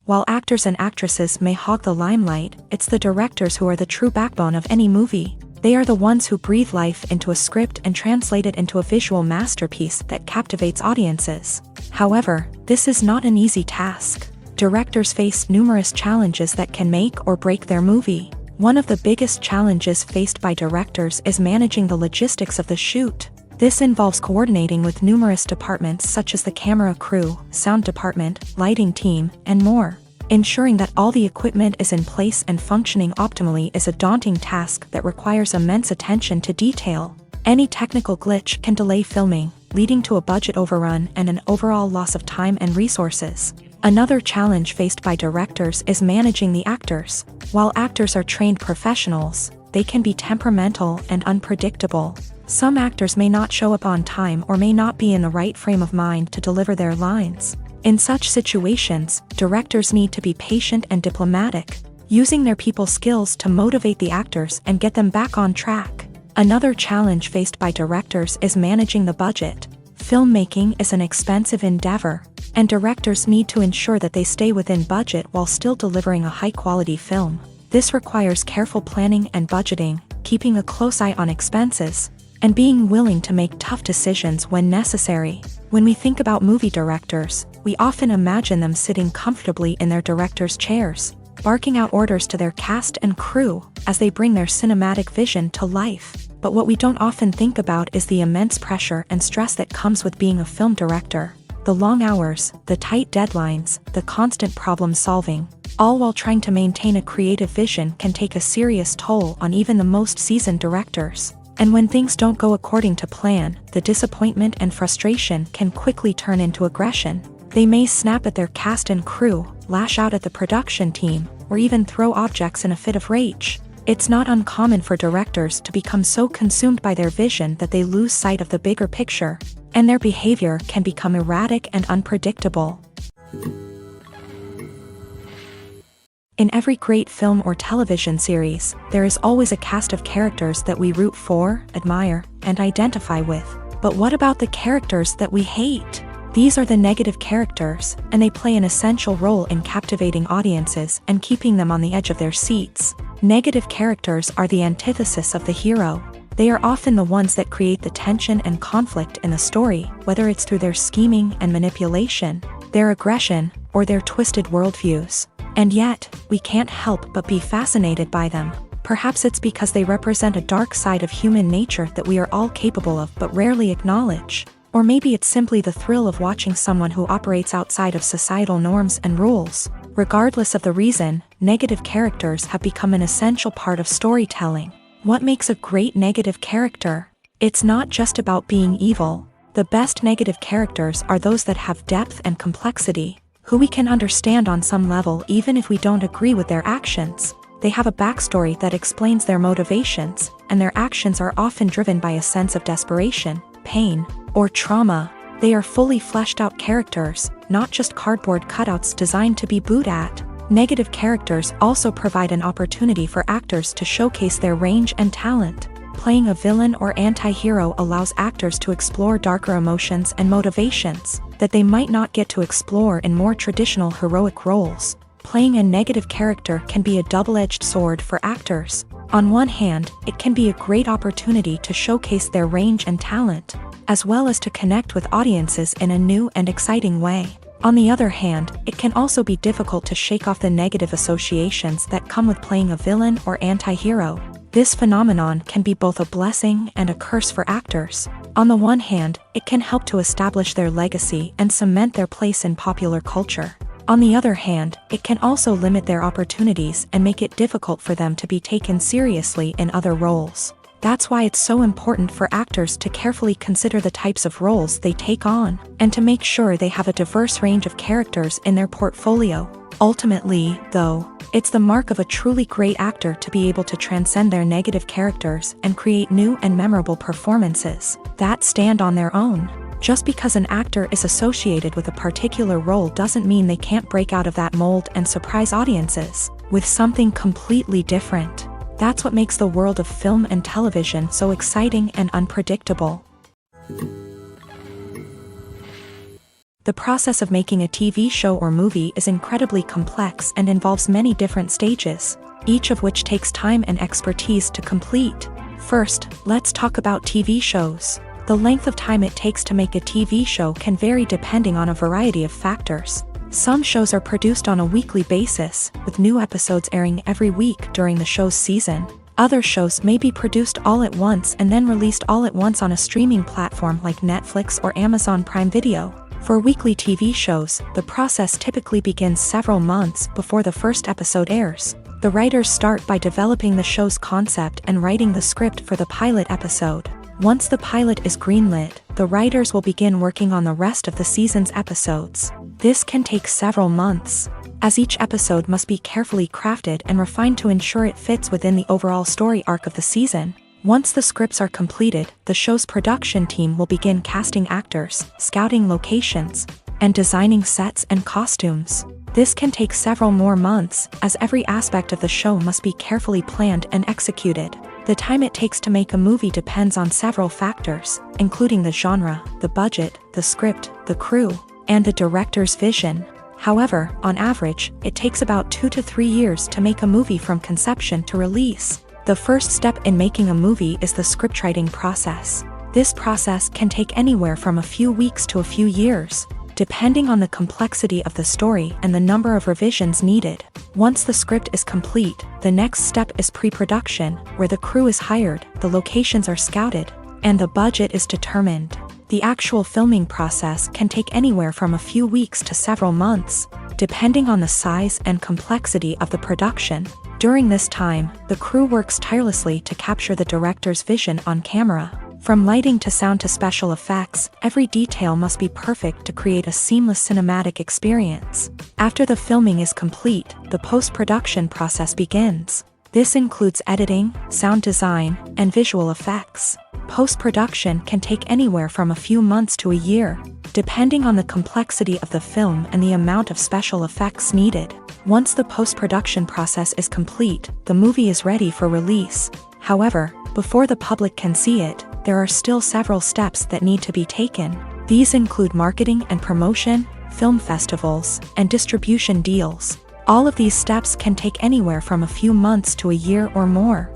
While actors and actresses may hog the limelight, it's the directors who are the true backbone of any movie. They are the ones who breathe life into a script and translate it into a visual masterpiece that captivates audiences. However, this is not an easy task. Directors face numerous challenges that can make or break their movie. One of the biggest challenges faced by directors is managing the logistics of the shoot. This involves coordinating with numerous departments such as the camera crew, sound department, lighting team, and more. Ensuring that all the equipment is in place and functioning optimally is a daunting task that requires immense attention to detail. Any technical glitch can delay filming, leading to a budget overrun and an overall loss of time and resources. Another challenge faced by directors is managing the actors. While actors are trained professionals, they can be temperamental and unpredictable. Some actors may not show up on time or may not be in the right frame of mind to deliver their lines. In such situations, directors need to be patient and diplomatic, using their people skills to motivate the actors and get them back on track. Another challenge faced by directors is managing the budget. Filmmaking is an expensive endeavor, and directors need to ensure that they stay within budget while still delivering a high-quality film. This requires careful planning and budgeting, keeping a close eye on expenses, and being willing to make tough decisions when necessary. When we think about movie directors, we often imagine them sitting comfortably in their director's chairs, barking out orders to their cast and crew as they bring their cinematic vision to life. But what we don't often think about is the immense pressure and stress that comes with being a film director. The long hours, the tight deadlines, the constant problem solving, all while trying to maintain a creative vision can take a serious toll on even the most seasoned directors. And when things don't go according to plan, the disappointment and frustration can quickly turn into aggression. They may snap at their cast and crew, lash out at the production team, or even throw objects in a fit of rage. It's not uncommon for directors to become so consumed by their vision that they lose sight of the bigger picture, and their behavior can become erratic and unpredictable. In every great film or television series, there is always a cast of characters that we root for, admire, and identify with. But what about the characters that we hate? These are the negative characters, and they play an essential role in captivating audiences and keeping them on the edge of their seats. Negative characters are the antithesis of the hero. They are often the ones that create the tension and conflict in the story, whether it's through their scheming and manipulation, their aggression, or their twisted worldviews. And yet, we can't help but be fascinated by them. Perhaps it's because they represent a dark side of human nature that we are all capable of but rarely acknowledge. Or maybe it's simply the thrill of watching someone who operates outside of societal norms and rules. Regardless of the reason, negative characters have become an essential part of storytelling. What makes a great negative character? It's not just about being evil. The best negative characters are those that have depth and complexity, who we can understand on some level even if we don't agree with their actions. They have a backstory that explains their motivations, and their actions are often driven by a sense of desperation, pain, or trauma. They are fully fleshed out characters, not just cardboard cutouts designed to be booed at. Negative characters also provide an opportunity for actors to showcase their range and talent. Playing a villain or anti-hero allows actors to explore darker emotions and motivations that they might not get to explore in more traditional heroic roles. Playing a negative character can be a double-edged sword for actors. On one hand, it can be a great opportunity to showcase their range and talent, as well as to connect with audiences in a new and exciting way. On the other hand, it can also be difficult to shake off the negative associations that come with playing a villain or anti-hero. This phenomenon can be both a blessing and a curse for actors. On the one hand, it can help to establish their legacy and cement their place in popular culture. On the other hand, it can also limit their opportunities and make it difficult for them to be taken seriously in other roles. That's why it's so important for actors to carefully consider the types of roles they take on, and to make sure they have a diverse range of characters in their portfolio. Ultimately, though, it's the mark of a truly great actor to be able to transcend their negative characters and create new and memorable performances that stand on their own. Just because an actor is associated with a particular role doesn't mean they can't break out of that mold and surprise audiences with something completely different. That's what makes the world of film and television so exciting and unpredictable. The process of making a TV show or movie is incredibly complex and involves many different stages, each of which takes time and expertise to complete. First, let's talk about TV shows. The length of time it takes to make a TV show can vary depending on a variety of factors. Some shows are produced on a weekly basis, with new episodes airing every week during the show's season. Other shows may be produced all at once and then released all at once on a streaming platform like Netflix or Amazon Prime Video. For weekly TV shows, the process typically begins several months before the first episode airs. The writers start by developing the show's concept and writing the script for the pilot episode. Once the pilot is greenlit, the writers will begin working on the rest of the season's episodes. This can take several months, as each episode must be carefully crafted and refined to ensure it fits within the overall story arc of the season. Once the scripts are completed, the show's production team will begin casting actors, scouting locations, and designing sets and costumes. This can take several more months, as every aspect of the show must be carefully planned and executed. The time it takes to make a movie depends on several factors, including the genre, the budget, the script, the crew, and the director's vision. However, on average, it takes about 2 to 3 years to make a movie from conception to release. The first step in making a movie is the scriptwriting process. This process can take anywhere from a few weeks to a few years, depending on the complexity of the story and the number of revisions needed. Once the script is complete, the next step is pre-production, where the crew is hired, the locations are scouted, and the budget is determined. The actual filming process can take anywhere from a few weeks to several months, depending on the size and complexity of the production. During this time, the crew works tirelessly to capture the director's vision on camera. From lighting to sound to special effects, every detail must be perfect to create a seamless cinematic experience. After the filming is complete, the post-production process begins. This includes editing, sound design, and visual effects. Post-production can take anywhere from a few months to a year, depending on the complexity of the film and the amount of special effects needed. Once the post-production process is complete, the movie is ready for release. However, before the public can see it, there are still several steps that need to be taken. These include marketing and promotion, film festivals, and distribution deals. All of these steps can take anywhere from a few months to a year or more.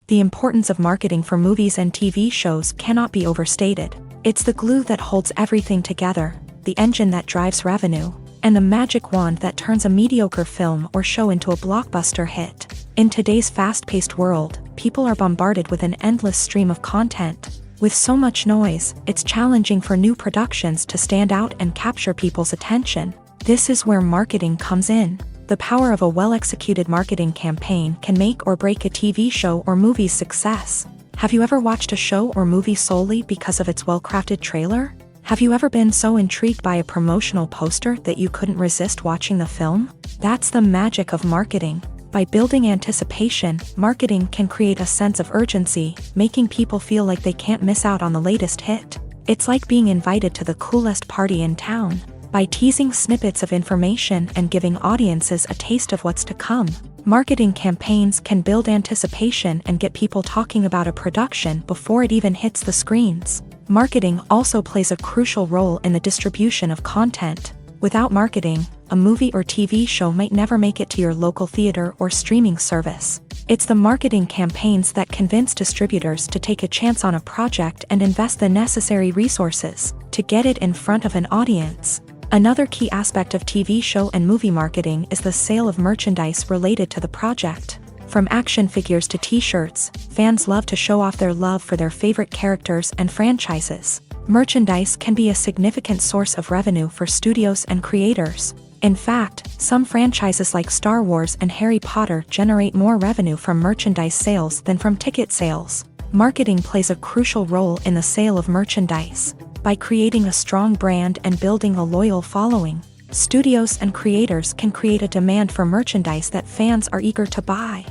The importance of marketing for movies and TV shows cannot be overstated. It's the glue that holds everything together, the engine that drives revenue, and the magic wand that turns a mediocre film or show into a blockbuster hit. In today's fast-paced world, people are bombarded with an endless stream of content. With so much noise, it's challenging for new productions to stand out and capture people's attention. This is where marketing comes in. The power of a well-executed marketing campaign can make or break a TV show or movie's success. Have you ever watched a show or movie solely because of its well-crafted trailer? Have you ever been so intrigued by a promotional poster that you couldn't resist watching the film? That's the magic of marketing. By building anticipation, marketing can create a sense of urgency, making people feel like they can't miss out on the latest hit. It's like being invited to the coolest party in town. By teasing snippets of information and giving audiences a taste of what's to come, marketing campaigns can build anticipation and get people talking about a production before it even hits the screens. Marketing also plays a crucial role in the distribution of content. Without marketing, a movie or TV show might never make it to your local theater or streaming service. It's the marketing campaigns that convince distributors to take a chance on a project and invest the necessary resources to get it in front of an audience. Another key aspect of TV show and movie marketing is the sale of merchandise related to the project. From action figures to t-shirts, fans love to show off their love for their favorite characters and franchises. Merchandise can be a significant source of revenue for studios and creators. In fact, some franchises like Star Wars and Harry Potter generate more revenue from merchandise sales than from ticket sales. Marketing plays a crucial role in the sale of merchandise. By creating a strong brand and building a loyal following, studios and creators can create a demand for merchandise that fans are eager to buy.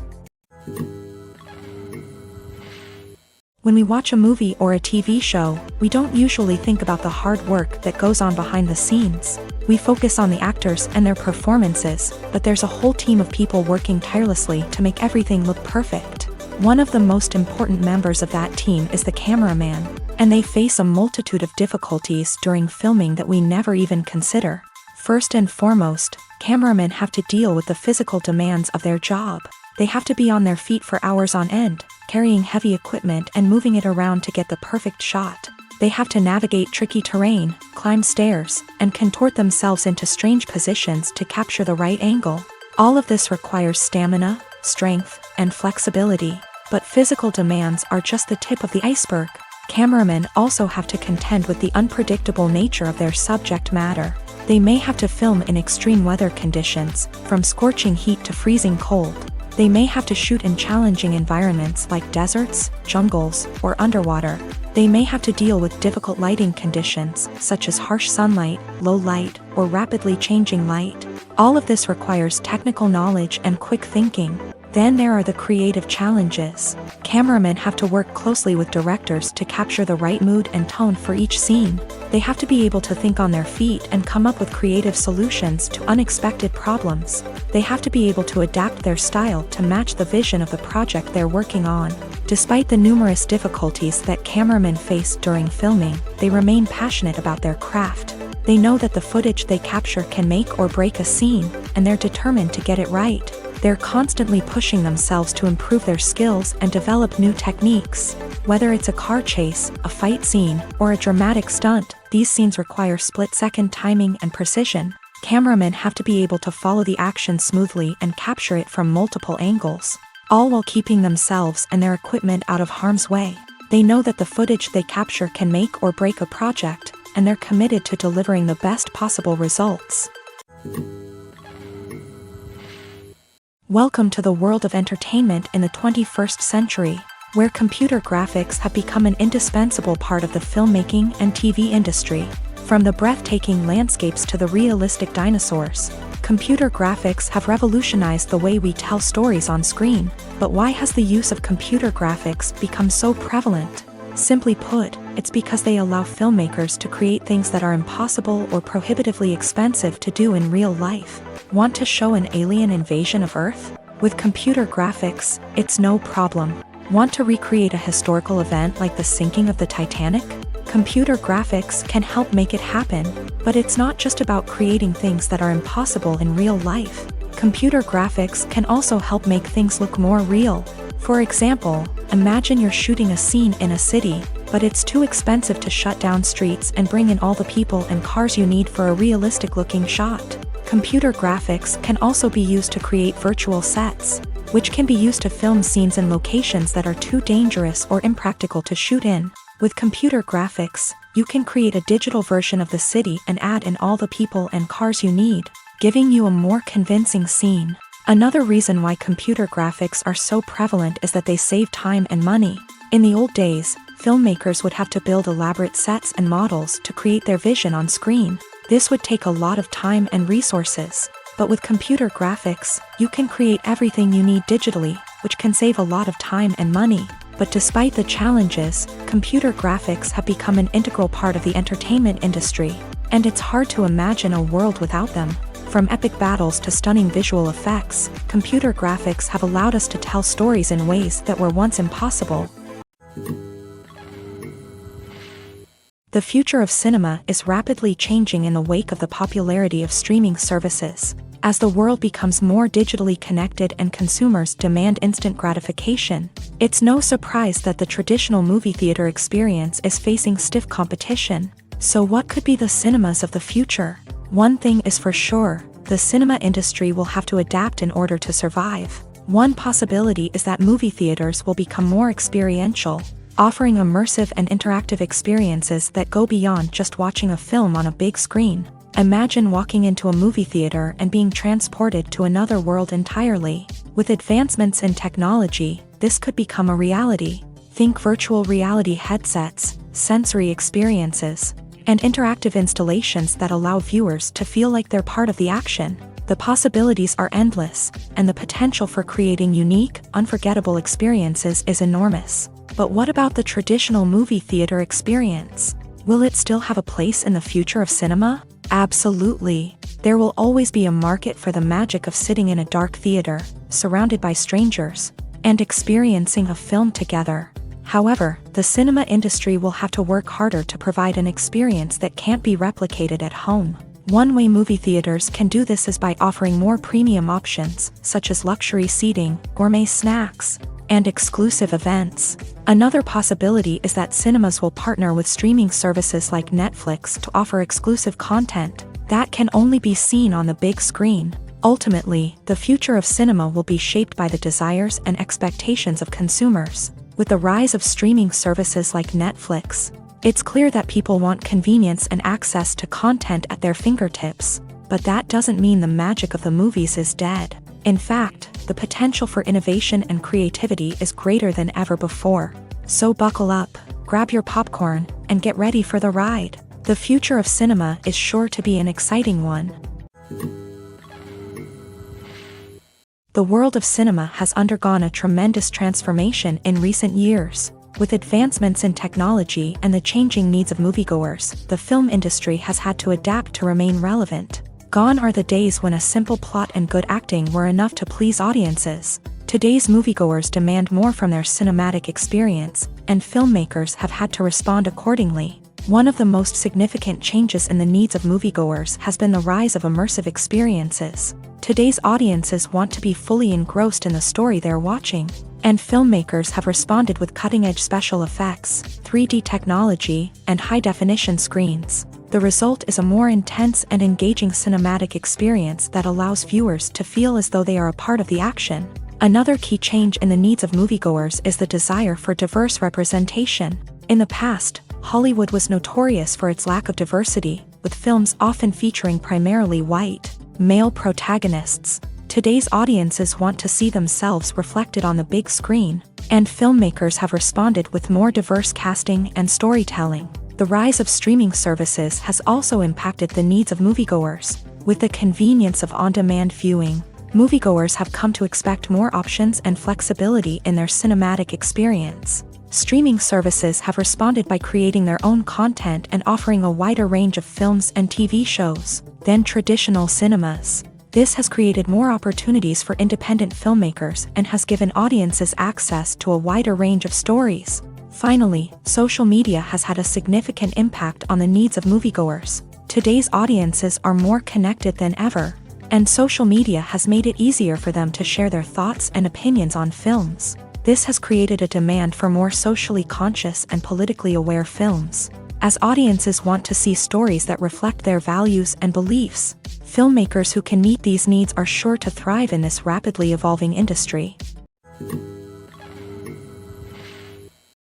When we watch a movie or a TV show, we don't usually think about the hard work that goes on behind the scenes. We focus on the actors and their performances, but there's a whole team of people working tirelessly to make everything look perfect. One of the most important members of that team is the cameraman, and they face a multitude of difficulties during filming that we never even consider. First and foremost, cameramen have to deal with the physical demands of their job. They have to be on their feet for hours on end, carrying heavy equipment and moving it around to get the perfect shot. They have to navigate tricky terrain, climb stairs, and contort themselves into strange positions to capture the right angle. All of this requires stamina, strength, and flexibility. But physical demands are just the tip of the iceberg. Cameramen also have to contend with the unpredictable nature of their subject matter. They may have to film in extreme weather conditions, from scorching heat to freezing cold. They may have to shoot in challenging environments like deserts, jungles, or underwater. They may have to deal with difficult lighting conditions, such as harsh sunlight, low light, or rapidly changing light. All of this requires technical knowledge and quick thinking. Then there are the creative challenges. Cameramen have to work closely with directors to capture the right mood and tone for each scene. They have to be able to think on their feet and come up with creative solutions to unexpected problems. They have to be able to adapt their style to match the vision of the project they're working on. Despite the numerous difficulties that cameramen face during filming, they remain passionate about their craft. They know that the footage they capture can make or break a scene, and they're determined to get it right. They're constantly pushing themselves to improve their skills and develop new techniques. Whether it's a car chase, a fight scene, or a dramatic stunt, these scenes require split-second timing and precision. Cameramen have to be able to follow the action smoothly and capture it from multiple angles, all while keeping themselves and their equipment out of harm's way. They know that the footage they capture can make or break a project, and they're committed to delivering the best possible results. Welcome to the world of entertainment in the 21st century, where computer graphics have become an indispensable part of the filmmaking and TV industry. From the breathtaking landscapes to the realistic dinosaurs, computer graphics have revolutionized the way we tell stories on screen. But why has the use of computer graphics become so prevalent? Simply put, it's because they allow filmmakers to create things that are impossible or prohibitively expensive to do in real life. Want to show an alien invasion of Earth? With computer graphics, it's no problem. Want to recreate a historical event like the sinking of the Titanic? Computer graphics can help make it happen, but it's not just about creating things that are impossible in real life. Computer graphics can also help make things look more real. For example, imagine you're shooting a scene in a city, but it's too expensive to shut down streets and bring in all the people and cars you need for a realistic-looking shot. Computer graphics can also be used to create virtual sets, which can be used to film scenes in locations that are too dangerous or impractical to shoot in. With computer graphics, you can create a digital version of the city and add in all the people and cars you need, giving you a more convincing scene. Another reason why computer graphics are so prevalent is that they save time and money. In the old days, filmmakers would have to build elaborate sets and models to create their vision on screen. This would take a lot of time and resources. But with computer graphics, you can create everything you need digitally, which can save a lot of time and money. But despite the challenges, computer graphics have become an integral part of the entertainment industry, and it's hard to imagine a world without them. From epic battles to stunning visual effects, computer graphics have allowed us to tell stories in ways that were once impossible. The future of cinema is rapidly changing in the wake of the popularity of streaming services. As the world becomes more digitally connected and consumers demand instant gratification, it's no surprise that the traditional movie theater experience is facing stiff competition. So what could be the cinemas of the future? One thing is for sure, the cinema industry will have to adapt in order to survive. One possibility is that movie theaters will become more experiential, offering immersive and interactive experiences that go beyond just watching a film on a big screen. Imagine walking into a movie theater and being transported to another world entirely. With advancements in technology, this could become a reality. Think virtual reality headsets, sensory experiences, and interactive installations that allow viewers to feel like they're part of the action. The possibilities are endless, and the potential for creating unique, unforgettable experiences is enormous. But what about the traditional movie theater experience? Will it still have a place in the future of cinema? Absolutely. There will always be a market for the magic of sitting in a dark theater, surrounded by strangers, and experiencing a film together. However, the cinema industry will have to work harder to provide an experience that can't be replicated at home. One way movie theaters can do this is by offering more premium options, such as luxury seating, gourmet snacks, and exclusive events. Another possibility is that cinemas will partner with streaming services like Netflix to offer exclusive content that can only be seen on the big screen. Ultimately, the future of cinema will be shaped by the desires and expectations of consumers. With the rise of streaming services like Netflix, it's clear that people want convenience and access to content at their fingertips. But that doesn't mean the magic of the movies is dead. In fact, the potential for innovation and creativity is greater than ever before. So buckle up, grab your popcorn, and get ready for the ride. The future of cinema is sure to be an exciting one. The world of cinema has undergone a tremendous transformation in recent years. With advancements in technology and the changing needs of moviegoers, the film industry has had to adapt to remain relevant. Gone are the days when a simple plot and good acting were enough to please audiences. Today's moviegoers demand more from their cinematic experience, and filmmakers have had to respond accordingly. One of the most significant changes in the needs of moviegoers has been the rise of immersive experiences. Today's audiences want to be fully engrossed in the story they're watching, and filmmakers have responded with cutting-edge special effects, 3D technology, and high-definition screens. The result is a more intense and engaging cinematic experience that allows viewers to feel as though they are a part of the action. Another key change in the needs of moviegoers is the desire for diverse representation. In the past, Hollywood was notorious for its lack of diversity, with films often featuring primarily white, male protagonists. Today's audiences want to see themselves reflected on the big screen, and filmmakers have responded with more diverse casting and storytelling. The rise of streaming services has also impacted the needs of moviegoers. With the convenience of on-demand viewing, moviegoers have come to expect more options and flexibility in their cinematic experience. Streaming services have responded by creating their own content and offering a wider range of films and TV shows than traditional cinemas. This has created more opportunities for independent filmmakers and has given audiences access to a wider range of stories. Finally, social media has had a significant impact on the needs of moviegoers. Today's audiences are more connected than ever, and social media has made it easier for them to share their thoughts and opinions on films. This has created a demand for more socially conscious and politically aware films. As audiences want to see stories that reflect their values and beliefs, filmmakers who can meet these needs are sure to thrive in this rapidly evolving industry.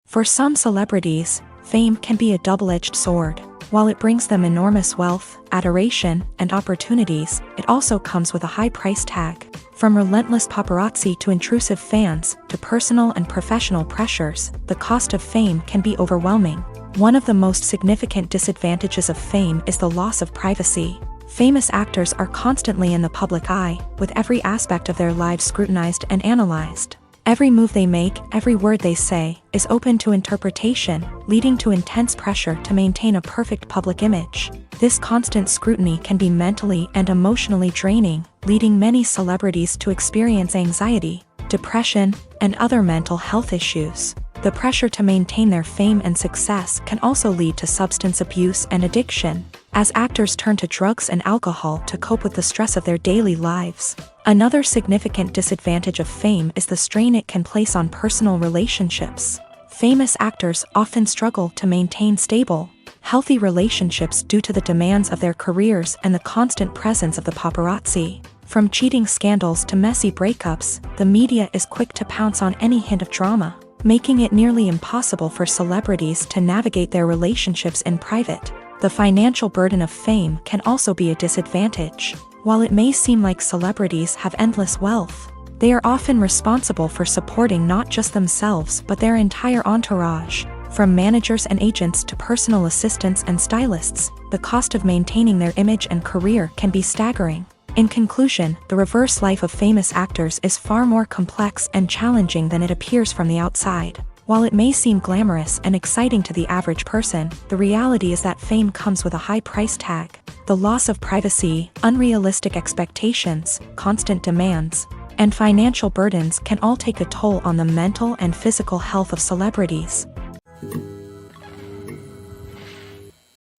For some celebrities, fame can be a double-edged sword. While it brings them enormous wealth, adoration, and opportunities, it also comes with a high price tag. From relentless paparazzi to intrusive fans, to personal and professional pressures, the cost of fame can be overwhelming. One of the most significant disadvantages of fame is the loss of privacy. Famous actors are constantly in the public eye, with every aspect of their lives scrutinized and analyzed. Every move they make, every word they say, is open to interpretation, leading to intense pressure to maintain a perfect public image. This constant scrutiny can be mentally and emotionally draining, leading many celebrities to experience anxiety, depression, and other mental health issues. The pressure to maintain their fame and success can also lead to substance abuse and addiction, as actors turn to drugs and alcohol to cope with the stress of their daily lives. Another significant disadvantage of fame is the strain it can place on personal relationships. Famous actors often struggle to maintain stable, healthy relationships due to the demands of their careers and the constant presence of the paparazzi. From cheating scandals to messy breakups, the media is quick to pounce on any hint of drama, making it nearly impossible for celebrities to navigate their relationships in private. The financial burden of fame can also be a disadvantage. While it may seem like celebrities have endless wealth, they are often responsible for supporting not just themselves but their entire entourage. From managers and agents to personal assistants and stylists, the cost of maintaining their image and career can be staggering. In conclusion, the reverse life of famous actors is far more complex and challenging than it appears from the outside. While it may seem glamorous and exciting to the average person, the reality is that fame comes with a high price tag. The loss of privacy, unrealistic expectations, constant demands, and financial burdens can all take a toll on the mental and physical health of celebrities.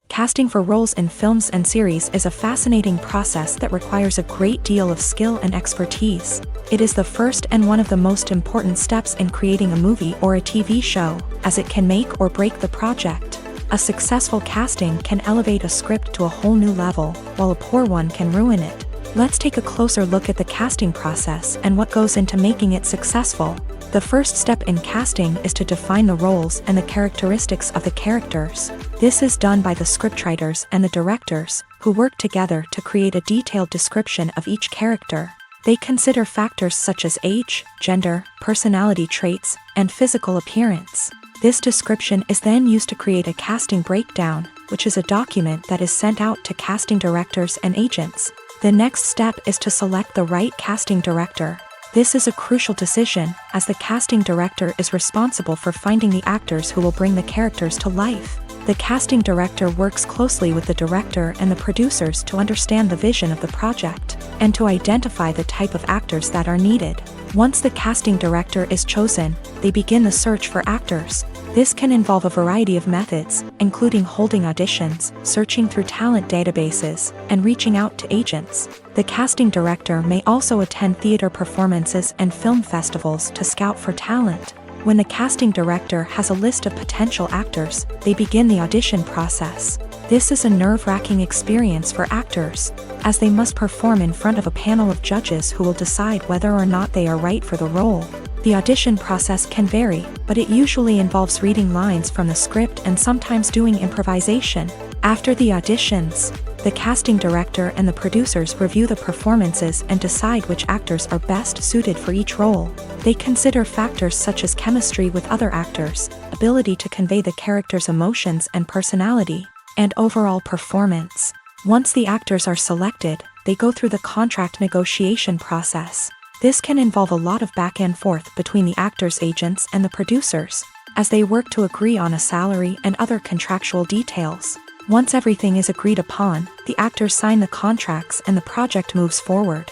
Casting for roles in films and series is a fascinating process that requires a great deal of skill and expertise. It is the first and one of the most important steps in creating a movie or a TV show, as it can make or break the project. A successful casting can elevate a script to a whole new level, while a poor one can ruin it. Let's take a closer look at the casting process and what goes into making it successful. The first step in casting is to define the roles and the characteristics of the characters. This is done by the scriptwriters and the directors, who work together to create a detailed description of each character. They consider factors such as age, gender, personality traits, and physical appearance. This description is then used to create a casting breakdown, which is a document that is sent out to casting directors and agents. The next step is to select the right casting director. This is a crucial decision, as the casting director is responsible for finding the actors who will bring the characters to life. The casting director works closely with the director and the producers to understand the vision of the project, and to identify the type of actors that are needed. Once the casting director is chosen, they begin the search for actors. This can involve a variety of methods, including holding auditions, searching through talent databases, and reaching out to agents. The casting director may also attend theater performances and film festivals to scout for talent. When the casting director has a list of potential actors, they begin the audition process. This is a nerve-wracking experience for actors, as they must perform in front of a panel of judges who will decide whether or not they are right for the role. The audition process can vary, but it usually involves reading lines from the script and sometimes doing improvisation. After the auditions, the casting director and the producers review the performances and decide which actors are best suited for each role. They consider factors such as chemistry with other actors, ability to convey the character's emotions and personality, and overall performance. Once the actors are selected, they go through the contract negotiation process. This can involve a lot of back and forth between the actors' agents and the producers, as they work to agree on a salary and other contractual details. Once everything is agreed upon, the actors sign the contracts and the project moves forward.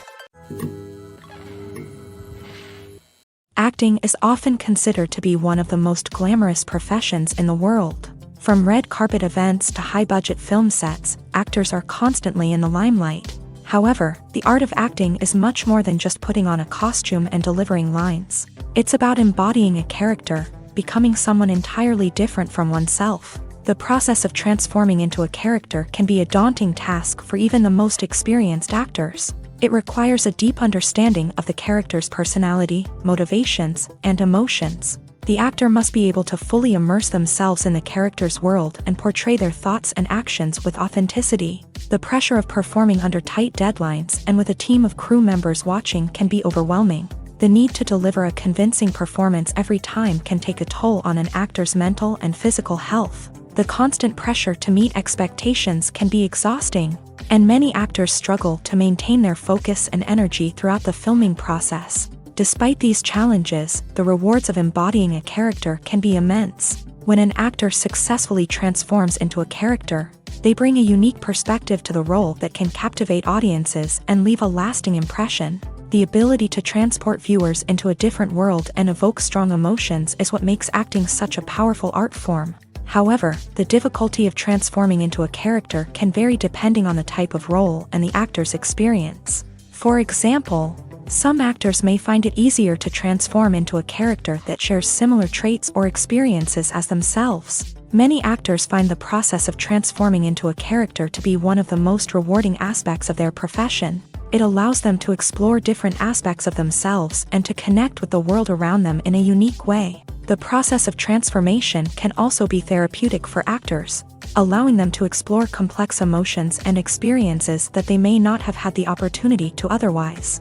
Acting is often considered to be one of the most glamorous professions in the world. From red carpet events to high-budget film sets, actors are constantly in the limelight. However, the art of acting is much more than just putting on a costume and delivering lines. It's about embodying a character, becoming someone entirely different from oneself. The process of transforming into a character can be a daunting task for even the most experienced actors. It requires a deep understanding of the character's personality, motivations, and emotions. The actor must be able to fully immerse themselves in the character's world and portray their thoughts and actions with authenticity. The pressure of performing under tight deadlines and with a team of crew members watching can be overwhelming. The need to deliver a convincing performance every time can take a toll on an actor's mental and physical health. The constant pressure to meet expectations can be exhausting, and many actors struggle to maintain their focus and energy throughout the filming process. Despite these challenges, the rewards of embodying a character can be immense. When an actor successfully transforms into a character, they bring a unique perspective to the role that can captivate audiences and leave a lasting impression. The ability to transport viewers into a different world and evoke strong emotions is what makes acting such a powerful art form. However, the difficulty of transforming into a character can vary depending on the type of role and the actor's experience. For example, some actors may find it easier to transform into a character that shares similar traits or experiences as themselves. Many actors find the process of transforming into a character to be one of the most rewarding aspects of their profession. It allows them to explore different aspects of themselves and to connect with the world around them in a unique way. The process of transformation can also be therapeutic for actors, allowing them to explore complex emotions and experiences that they may not have had the opportunity to otherwise.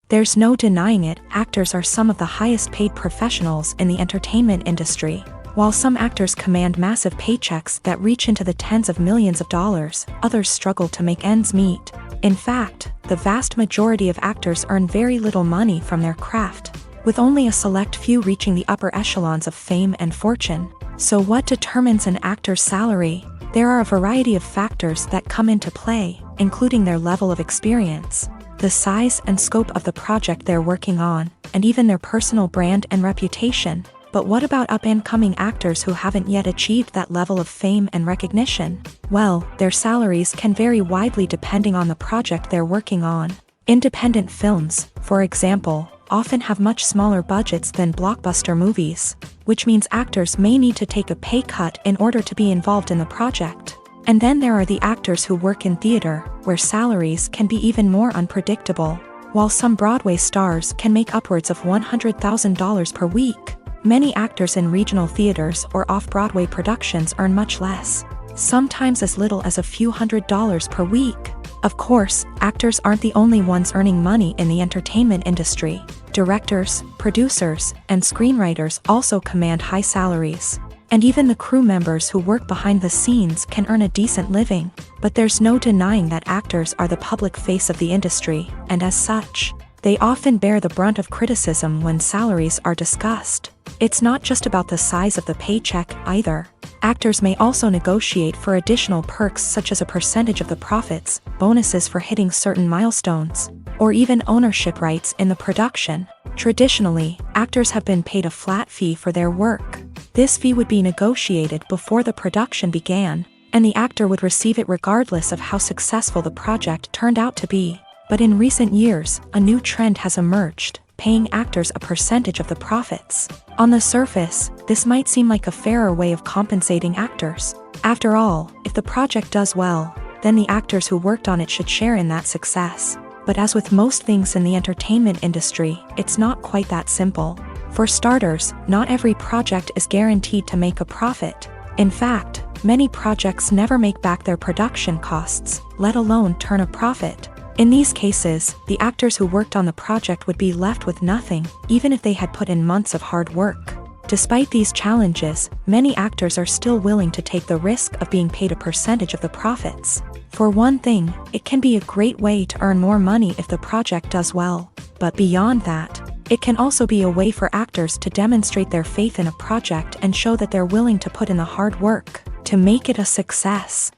There's no denying it, actors are some of the highest paid professionals in the entertainment industry. While some actors command massive paychecks that reach into the tens of millions of dollars, others struggle to make ends meet. In fact, the vast majority of actors earn very little money from their craft, with only a select few reaching the upper echelons of fame and fortune. So what determines an actor's salary? There are a variety of factors that come into play, including their level of experience, the size and scope of the project they're working on, and even their personal brand and reputation. But what about up-and-coming actors who haven't yet achieved that level of fame and recognition? Well, their salaries can vary widely depending on the project they're working on. Independent films, for example, often have much smaller budgets than blockbuster movies, which means actors may need to take a pay cut in order to be involved in the project. And then there are the actors who work in theater, where salaries can be even more unpredictable. While some Broadway stars can make upwards of $100,000 per week, many actors in regional theaters or off-Broadway productions earn much less, sometimes as little as a few $100s per week. Of course, actors aren't the only ones earning money in the entertainment industry. Directors, producers, and screenwriters also command high salaries. And even the crew members who work behind the scenes can earn a decent living. But there's no denying that actors are the public face of the industry, and as such, they often bear the brunt of criticism when salaries are discussed. It's not just about the size of the paycheck either. Actors may also negotiate for additional perks such as a percentage of the profits, bonuses for hitting certain milestones, or even ownership rights in the production. Traditionally, actors have been paid a flat fee for their work. This fee would be negotiated before the production began, and the actor would receive it regardless of how successful the project turned out to be. But in recent years, a new trend has emerged, paying actors a percentage of the profits. On the surface, this might seem like a fairer way of compensating actors. After all, if the project does well, then the actors who worked on it should share in that success. But as with most things in the entertainment industry, it's not quite that simple. For starters, not every project is guaranteed to make a profit. In fact, many projects never make back their production costs, let alone turn a profit. In these cases, the actors who worked on the project would be left with nothing, even if they had put in months of hard work. Despite these challenges, many actors are still willing to take the risk of being paid a percentage of the profits. For one thing, it can be a great way to earn more money if the project does well. But beyond that, It can also be a way for actors to demonstrate their faith in a project and show that they're willing to put in the hard work to make it a success.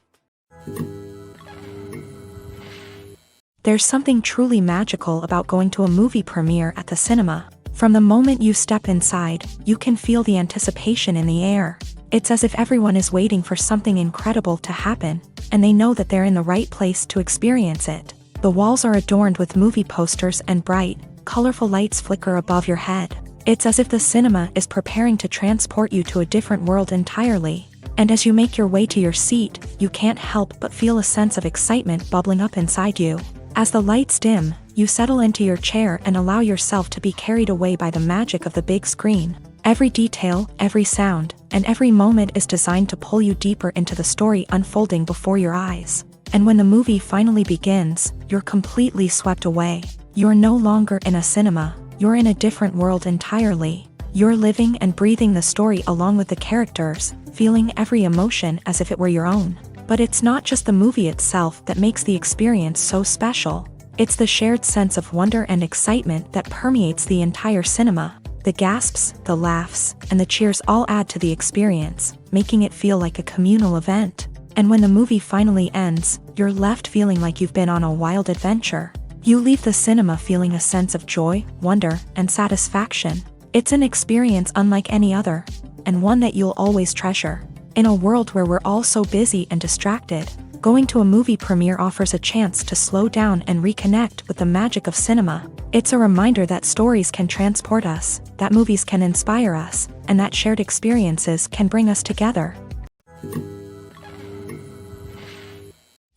There's something truly magical about going to a movie premiere at the cinema. From the moment you step inside, you can feel the anticipation in the air. It's as if everyone is waiting for something incredible to happen, and they know that they're in the right place to experience it. The walls are adorned with movie posters and bright, colorful lights flicker above your head. It's as if the cinema is preparing to transport you to a different world entirely. And as you make your way to your seat, you can't help but feel a sense of excitement bubbling up inside you. As the lights dim, you settle into your chair and allow yourself to be carried away by the magic of the big screen. Every detail, every sound, and every moment is designed to pull you deeper into the story unfolding before your eyes. And when the movie finally begins, you're completely swept away. You're no longer in a cinema, you're in a different world entirely. You're living and breathing the story along with the characters, feeling every emotion as if it were your own. But it's not just the movie itself that makes the experience so special. It's the shared sense of wonder and excitement that permeates the entire cinema. The gasps, the laughs, and the cheers all add to the experience, making it feel like a communal event. And when the movie finally ends, you're left feeling like you've been on a wild adventure. You leave the cinema feeling a sense of joy, wonder, and satisfaction. It's an experience unlike any other, and one that you'll always treasure. In a world where we're all so busy and distracted, going to a movie premiere offers a chance to slow down and reconnect with the magic of cinema. It's a reminder that stories can transport us, that movies can inspire us, and that shared experiences can bring us together.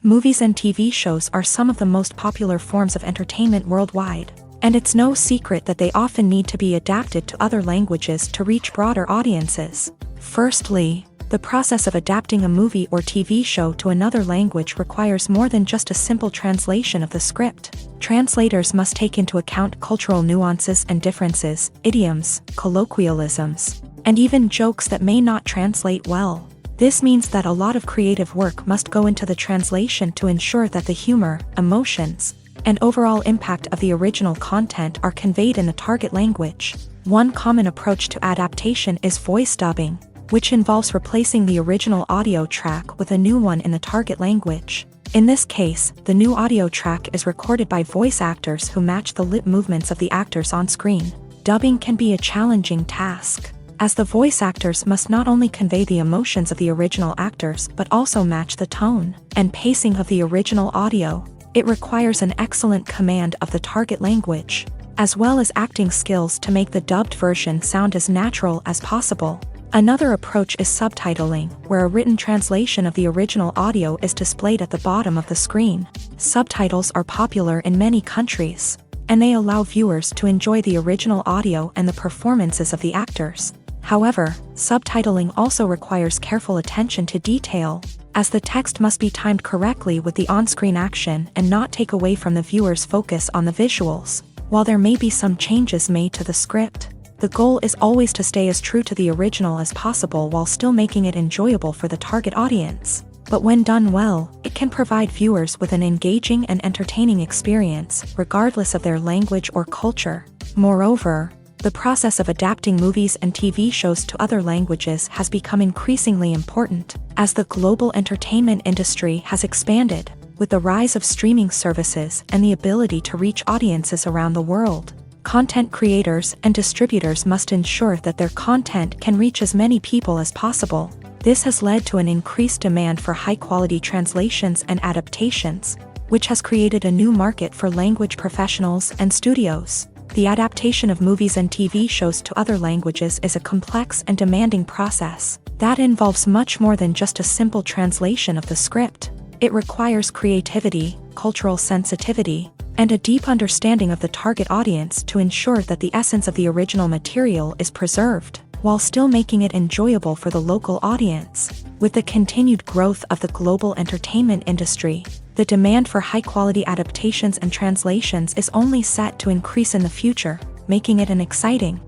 Movies and TV shows are some of the most popular forms of entertainment worldwide, and it's no secret that they often need to be adapted to other languages to reach broader audiences. Firstly, the process of adapting a movie or TV show to another language requires more than just a simple translation of the script. Translators must take into account cultural nuances and differences, idioms, colloquialisms, and even jokes that may not translate well. This means that a lot of creative work must go into the translation to ensure that the humor, emotions, and overall impact of the original content are conveyed in the target language. One common approach to adaptation is voice dubbing, which involves replacing the original audio track with a new one in the target language. In this case, the new audio track is recorded by voice actors who match the lip movements of the actors on screen. Dubbing can be a challenging task, as the voice actors must not only convey the emotions of the original actors but also match the tone and pacing of the original audio. It requires an excellent command of the target language, as well as acting skills to make the dubbed version sound as natural as possible. Another approach is subtitling, where a written translation of the original audio is displayed at the bottom of the screen. Subtitles are popular in many countries, and they allow viewers to enjoy the original audio and the performances of the actors. However, subtitling also requires careful attention to detail, as the text must be timed correctly with the on-screen action and not take away from the viewer's focus on the visuals. While there may be some changes made to the script, the goal is always to stay as true to the original as possible while still making it enjoyable for the target audience. But when done well, it can provide viewers with an engaging and entertaining experience, regardless of their language or culture. Moreover, the process of adapting movies and TV shows to other languages has become increasingly important, as the global entertainment industry has expanded, with the rise of streaming services and the ability to reach audiences around the world. Content creators and distributors must ensure that their content can reach as many people as possible. This has led to an increased demand for high-quality translations and adaptations, which has created a new market for language professionals and studios. The adaptation of movies and TV shows to other languages is a complex and demanding process that involves much more than just a simple translation of the script. It requires creativity, cultural sensitivity, and a deep understanding of the target audience to ensure that the essence of the original material is preserved, while still making it enjoyable for the local audience. With the continued growth of the global entertainment industry, the demand for high-quality adaptations and translations is only set to increase in the future, making it an exciting.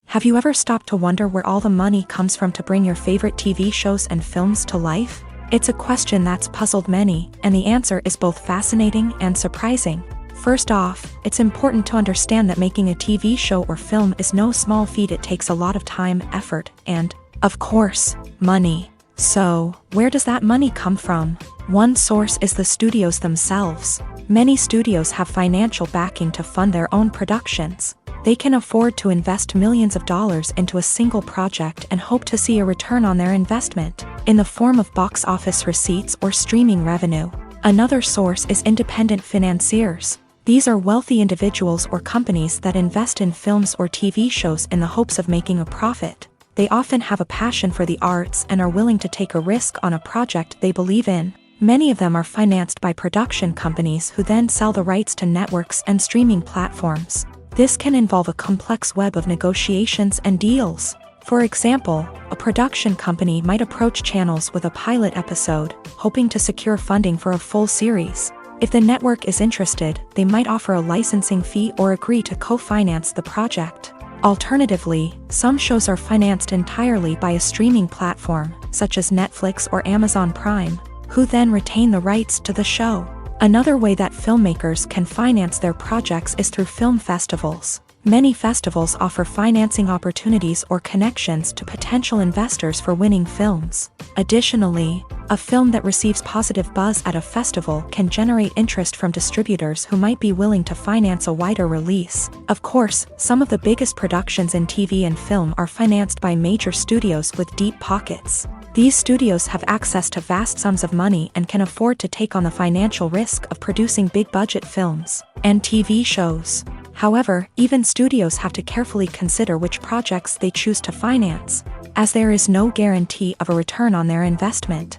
Have you ever stopped to wonder where all the money comes from to bring your favorite TV shows and films to life? It's a question that's puzzled many, and the answer is both fascinating and surprising. First off, it's important to understand that making a TV show or film is no small feat. It takes a lot of time, effort, and, of course, money. So, where does that money come from? One source is the studios themselves. Many studios have financial backing to fund their own productions. They can afford to invest millions of dollars into a single project and hope to see a return on their investment, in the form of box office receipts or streaming revenue. Another source is independent financiers. These are wealthy individuals or companies that invest in films or TV shows in the hopes of making a profit. They often have a passion for the arts and are willing to take a risk on a project they believe in. Many of them are financed by production companies who then sell the rights to networks and streaming platforms. This can involve a complex web of negotiations and deals. For example, a production company might approach channels with a pilot episode, hoping to secure funding for a full series. If the network is interested, they might offer a licensing fee or agree to co-finance the project. Alternatively, some shows are financed entirely by a streaming platform, such as Netflix or Amazon Prime, who then retain the rights to the show. Another way that filmmakers can finance their projects is through film festivals. Many festivals offer financing opportunities or connections to potential investors for winning films. Additionally, a film that receives positive buzz at a festival can generate interest from distributors who might be willing to finance a wider release. Of course, some of the biggest productions in TV and film are financed by major studios with deep pockets. These studios have access to vast sums of money and can afford to take on the financial risk of producing big-budget films and TV shows. However, even studios have to carefully consider which projects they choose to finance, as there is no guarantee of a return on their investment.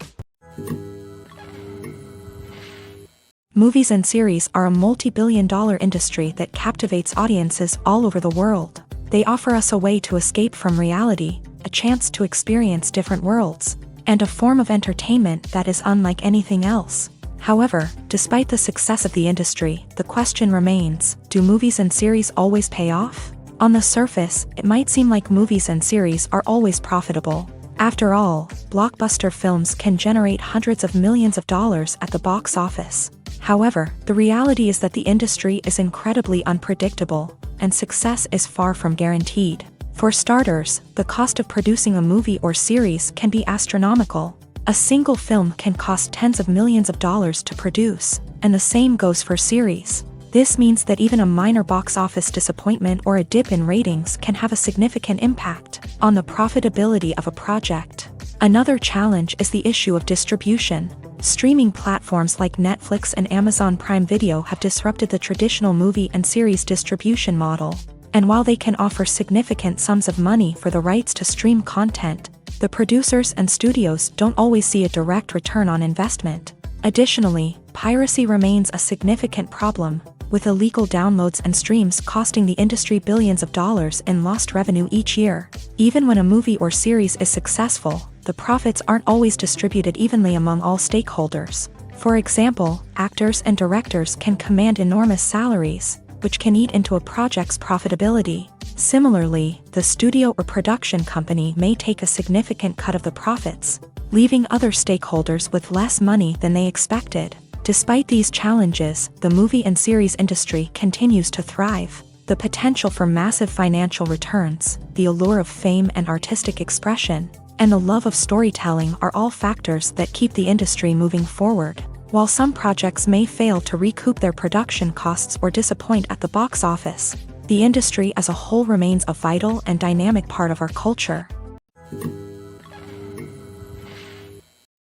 Movies and series are a multi-billion-dollar industry that captivates audiences all over the world. They offer us a way to escape from reality, a chance to experience different worlds, and a form of entertainment that is unlike anything else. However, despite the success of the industry, the question remains, do movies and series always pay off? On the surface, it might seem like movies and series are always profitable. After all, blockbuster films can generate hundreds of millions of dollars at the box office. However, the reality is that the industry is incredibly unpredictable, and success is far from guaranteed. For starters, the cost of producing a movie or series can be astronomical. A single film can cost tens of millions of dollars to produce, and the same goes for series. This means that even a minor box office disappointment or a dip in ratings can have a significant impact on the profitability of a project. Another challenge is the issue of distribution. Streaming platforms like Netflix and Amazon Prime Video have disrupted the traditional movie and series distribution model. And while they can offer significant sums of money for the rights to stream content, the producers and studios don't always see a direct return on investment. Additionally, piracy remains a significant problem, with illegal downloads and streams costing the industry billions of dollars in lost revenue each year. Even when a movie or series is successful, the profits aren't always distributed evenly among all stakeholders. For example, actors and directors can command enormous salaries, which can eat into a project's profitability. Similarly, the studio or production company may take a significant cut of the profits, leaving other stakeholders with less money than they expected. Despite these challenges, the movie and series industry continues to thrive. The potential for massive financial returns, the allure of fame and artistic expression, and the love of storytelling are all factors that keep the industry moving forward. While some projects may fail to recoup their production costs or disappoint at the box office, the industry as a whole remains a vital and dynamic part of our culture.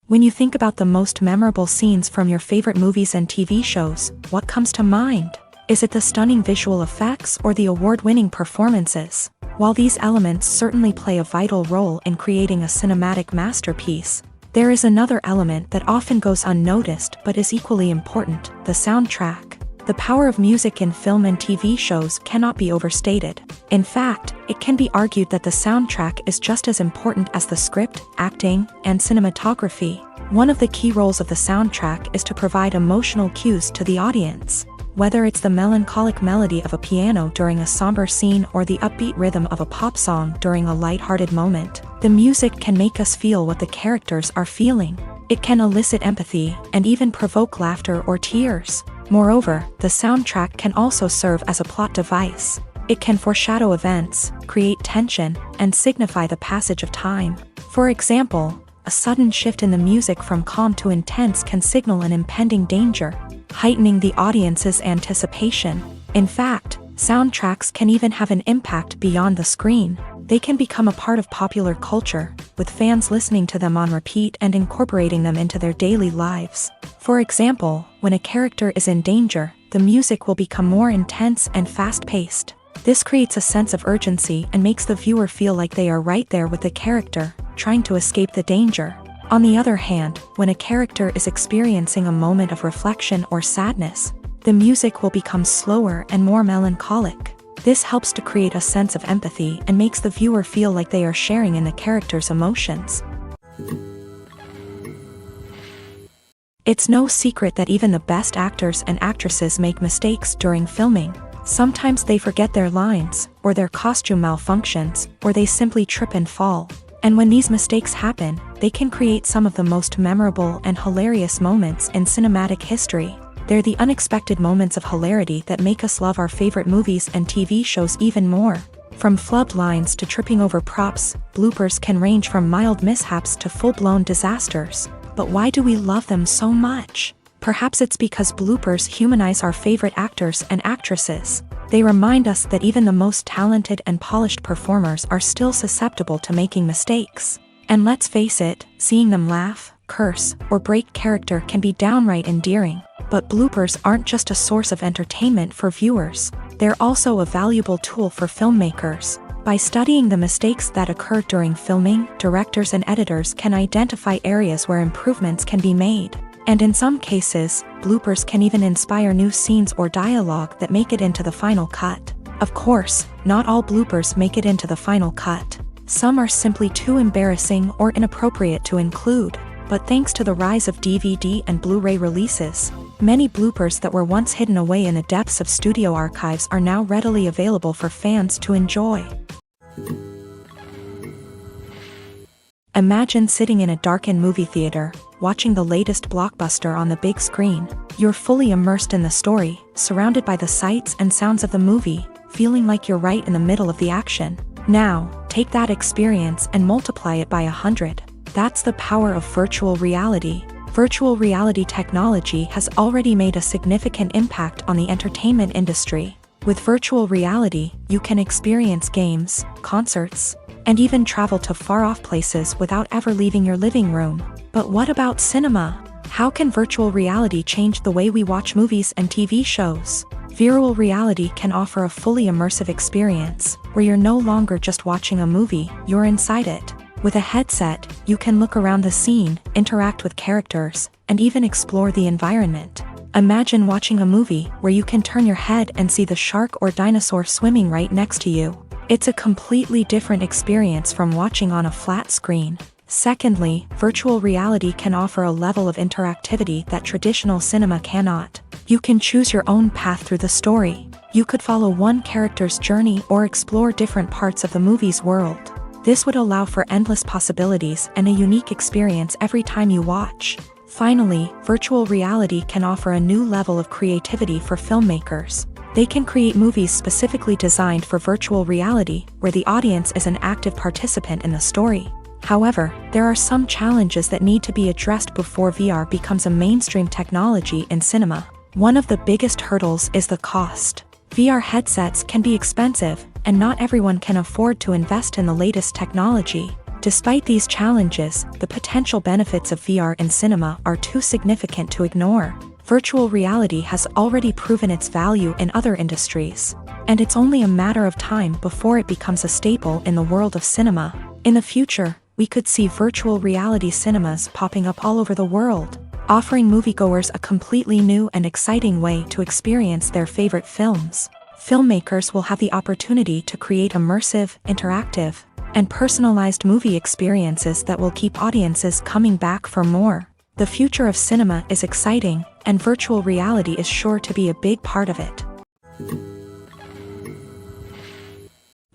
When you think about the most memorable scenes from your favorite movies and TV shows, what comes to mind? Is it the stunning visual effects or the award-winning performances? While these elements certainly play a vital role in creating a cinematic masterpiece, there is another element that often goes unnoticed but is equally important: the soundtrack. The power of music in film and TV shows cannot be overstated. In fact, it can be argued that the soundtrack is just as important as the script, acting, and cinematography. One of the key roles of the soundtrack is to provide emotional cues to the audience. Whether it's the melancholic melody of a piano during a somber scene or the upbeat rhythm of a pop song during a lighthearted moment, the music can make us feel what the characters are feeling. It can elicit empathy and even provoke laughter or tears. Moreover, the soundtrack can also serve as a plot device. It can foreshadow events, create tension, and signify the passage of time. For example, a sudden shift in the music from calm to intense can signal an impending danger, heightening the audience's anticipation. In fact, soundtracks can even have an impact beyond the screen. They can become a part of popular culture, with fans listening to them on repeat and incorporating them into their daily lives. For example, when a character is in danger, the music will become more intense and fast-paced. This creates a sense of urgency and makes the viewer feel like they are right there with the character, trying to escape the danger. On the other hand, when a character is experiencing a moment of reflection or sadness, the music will become slower and more melancholic. This helps to create a sense of empathy and makes the viewer feel like they are sharing in the character's emotions. It's no secret that even the best actors and actresses make mistakes during filming. Sometimes they forget their lines, or their costume malfunctions, or they simply trip and fall. And when these mistakes happen, they can create some of the most memorable and hilarious moments in cinematic history. They're the unexpected moments of hilarity that make us love our favorite movies and TV shows even more. From flubbed lines to tripping over props, bloopers can range from mild mishaps to full-blown disasters. But why do we love them so much? Perhaps it's because bloopers humanize our favorite actors and actresses. They remind us that even the most talented and polished performers are still susceptible to making mistakes. And let's face it, seeing them laugh, curse, or break character can be downright endearing. But bloopers aren't just a source of entertainment for viewers. They're also a valuable tool for filmmakers. By studying the mistakes that occur during filming, directors and editors can identify areas where improvements can be made. And in some cases, bloopers can even inspire new scenes or dialogue that make it into the final cut. Of course, not all bloopers make it into the final cut. Some are simply too embarrassing or inappropriate to include. But thanks to the rise of DVD and Blu-ray releases, many bloopers that were once hidden away in the depths of studio archives are now readily available for fans to enjoy. Imagine sitting in a darkened movie theater, watching the latest blockbuster on the big screen. You're fully immersed in the story, surrounded by the sights and sounds of the movie, feeling like you're right in the middle of the action. Now, take that experience and multiply it by 100. That's the power of virtual reality. Virtual reality technology has already made a significant impact on the entertainment industry. With virtual reality, you can experience games, concerts, and even travel to far-off places without ever leaving your living room. But what about cinema? How can virtual reality change the way we watch movies and TV shows? Virtual reality can offer a fully immersive experience, where you're no longer just watching a movie, you're inside it. With a headset, you can look around the scene, interact with characters, and even explore the environment. Imagine watching a movie where you can turn your head and see the shark or dinosaur swimming right next to you. It's a completely different experience from watching on a flat screen. Secondly, virtual reality can offer a level of interactivity that traditional cinema cannot. You can choose your own path through the story. You could follow one character's journey or explore different parts of the movie's world. This would allow for endless possibilities and a unique experience every time you watch. Finally, virtual reality can offer a new level of creativity for filmmakers. They can create movies specifically designed for virtual reality, where the audience is an active participant in the story. However, there are some challenges that need to be addressed before VR becomes a mainstream technology in cinema. One of the biggest hurdles is the cost. VR headsets can be expensive, and not everyone can afford to invest in the latest technology. Despite these challenges, the potential benefits of VR in cinema are too significant to ignore. Virtual reality has already proven its value in other industries, and it's only a matter of time before it becomes a staple in the world of cinema. In the future, we could see virtual reality cinemas popping up all over the world, offering moviegoers a completely new and exciting way to experience their favorite films. Filmmakers will have the opportunity to create immersive, interactive, and personalized movie experiences that will keep audiences coming back for more. The future of cinema is exciting, and virtual reality is sure to be a big part of it.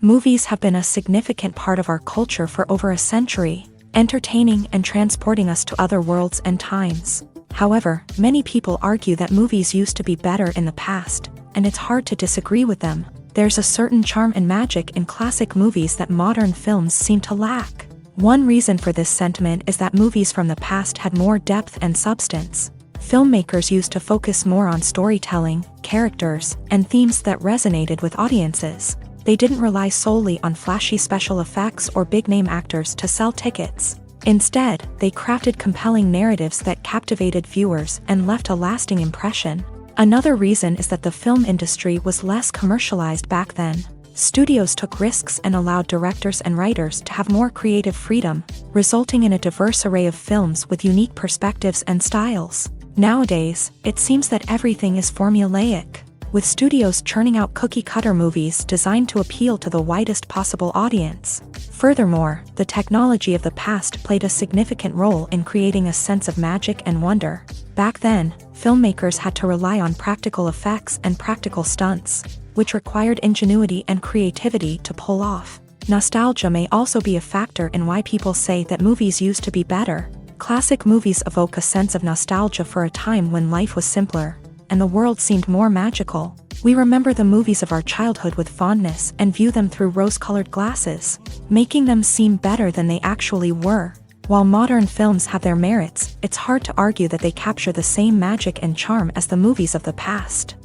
Movies have been a significant part of our culture for over a century, entertaining and transporting us to other worlds and times. However, many people argue that movies used to be better in the past, and it's hard to disagree with them. There's a certain charm and magic in classic movies that modern films seem to lack. One reason for this sentiment is that movies from the past had more depth and substance. Filmmakers used to focus more on storytelling, characters, and themes that resonated with audiences. They didn't rely solely on flashy special effects or big-name actors to sell tickets. Instead, they crafted compelling narratives that captivated viewers and left a lasting impression. Another reason is that the film industry was less commercialized back then. Studios took risks and allowed directors and writers to have more creative freedom, resulting in a diverse array of films with unique perspectives and styles. Nowadays, it seems that everything is formulaic, with studios churning out cookie-cutter movies designed to appeal to the widest possible audience. Furthermore, the technology of the past played a significant role in creating a sense of magic and wonder. Back then, filmmakers had to rely on practical effects and practical stunts, which required ingenuity and creativity to pull off. Nostalgia may also be a factor in why people say that movies used to be better. Classic movies evoke a sense of nostalgia for a time when life was simpler, and the world seemed more magical. We remember the movies of our childhood with fondness and view them through rose-colored glasses, making them seem better than they actually were. While modern films have their merits, it's hard to argue that they capture the same magic and charm as the movies of the past.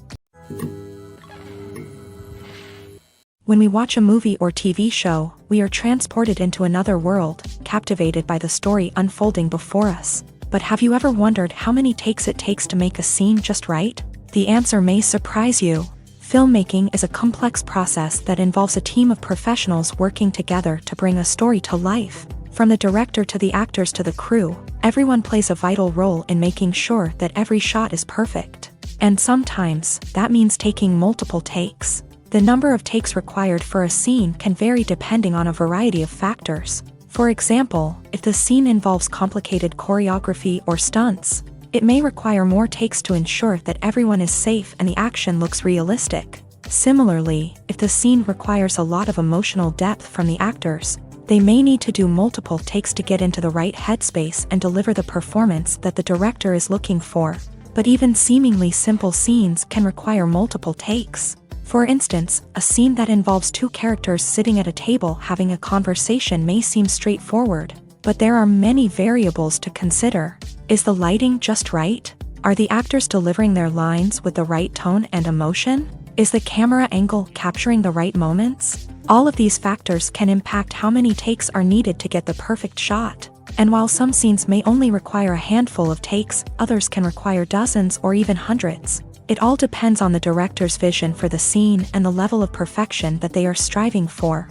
When we watch a movie or TV show, we are transported into another world, captivated by the story unfolding before us. But have you ever wondered how many takes it takes to make a scene just right? The answer may surprise you. Filmmaking is a complex process that involves a team of professionals working together to bring a story to life. From the director to the actors to the crew, everyone plays a vital role in making sure that every shot is perfect. And sometimes, that means taking multiple takes. The number of takes required for a scene can vary depending on a variety of factors. For example, if the scene involves complicated choreography or stunts, it may require more takes to ensure that everyone is safe and the action looks realistic. Similarly, if the scene requires a lot of emotional depth from the actors, they may need to do multiple takes to get into the right headspace and deliver the performance that the director is looking for. But even seemingly simple scenes can require multiple takes. For instance, a scene that involves two characters sitting at a table having a conversation may seem straightforward, but there are many variables to consider. Is the lighting just right? Are the actors delivering their lines with the right tone and emotion? Is the camera angle capturing the right moments? All of these factors can impact how many takes are needed to get the perfect shot. And while some scenes may only require a handful of takes, others can require dozens or even hundreds. It all depends on the director's vision for the scene and the level of perfection that they are striving for.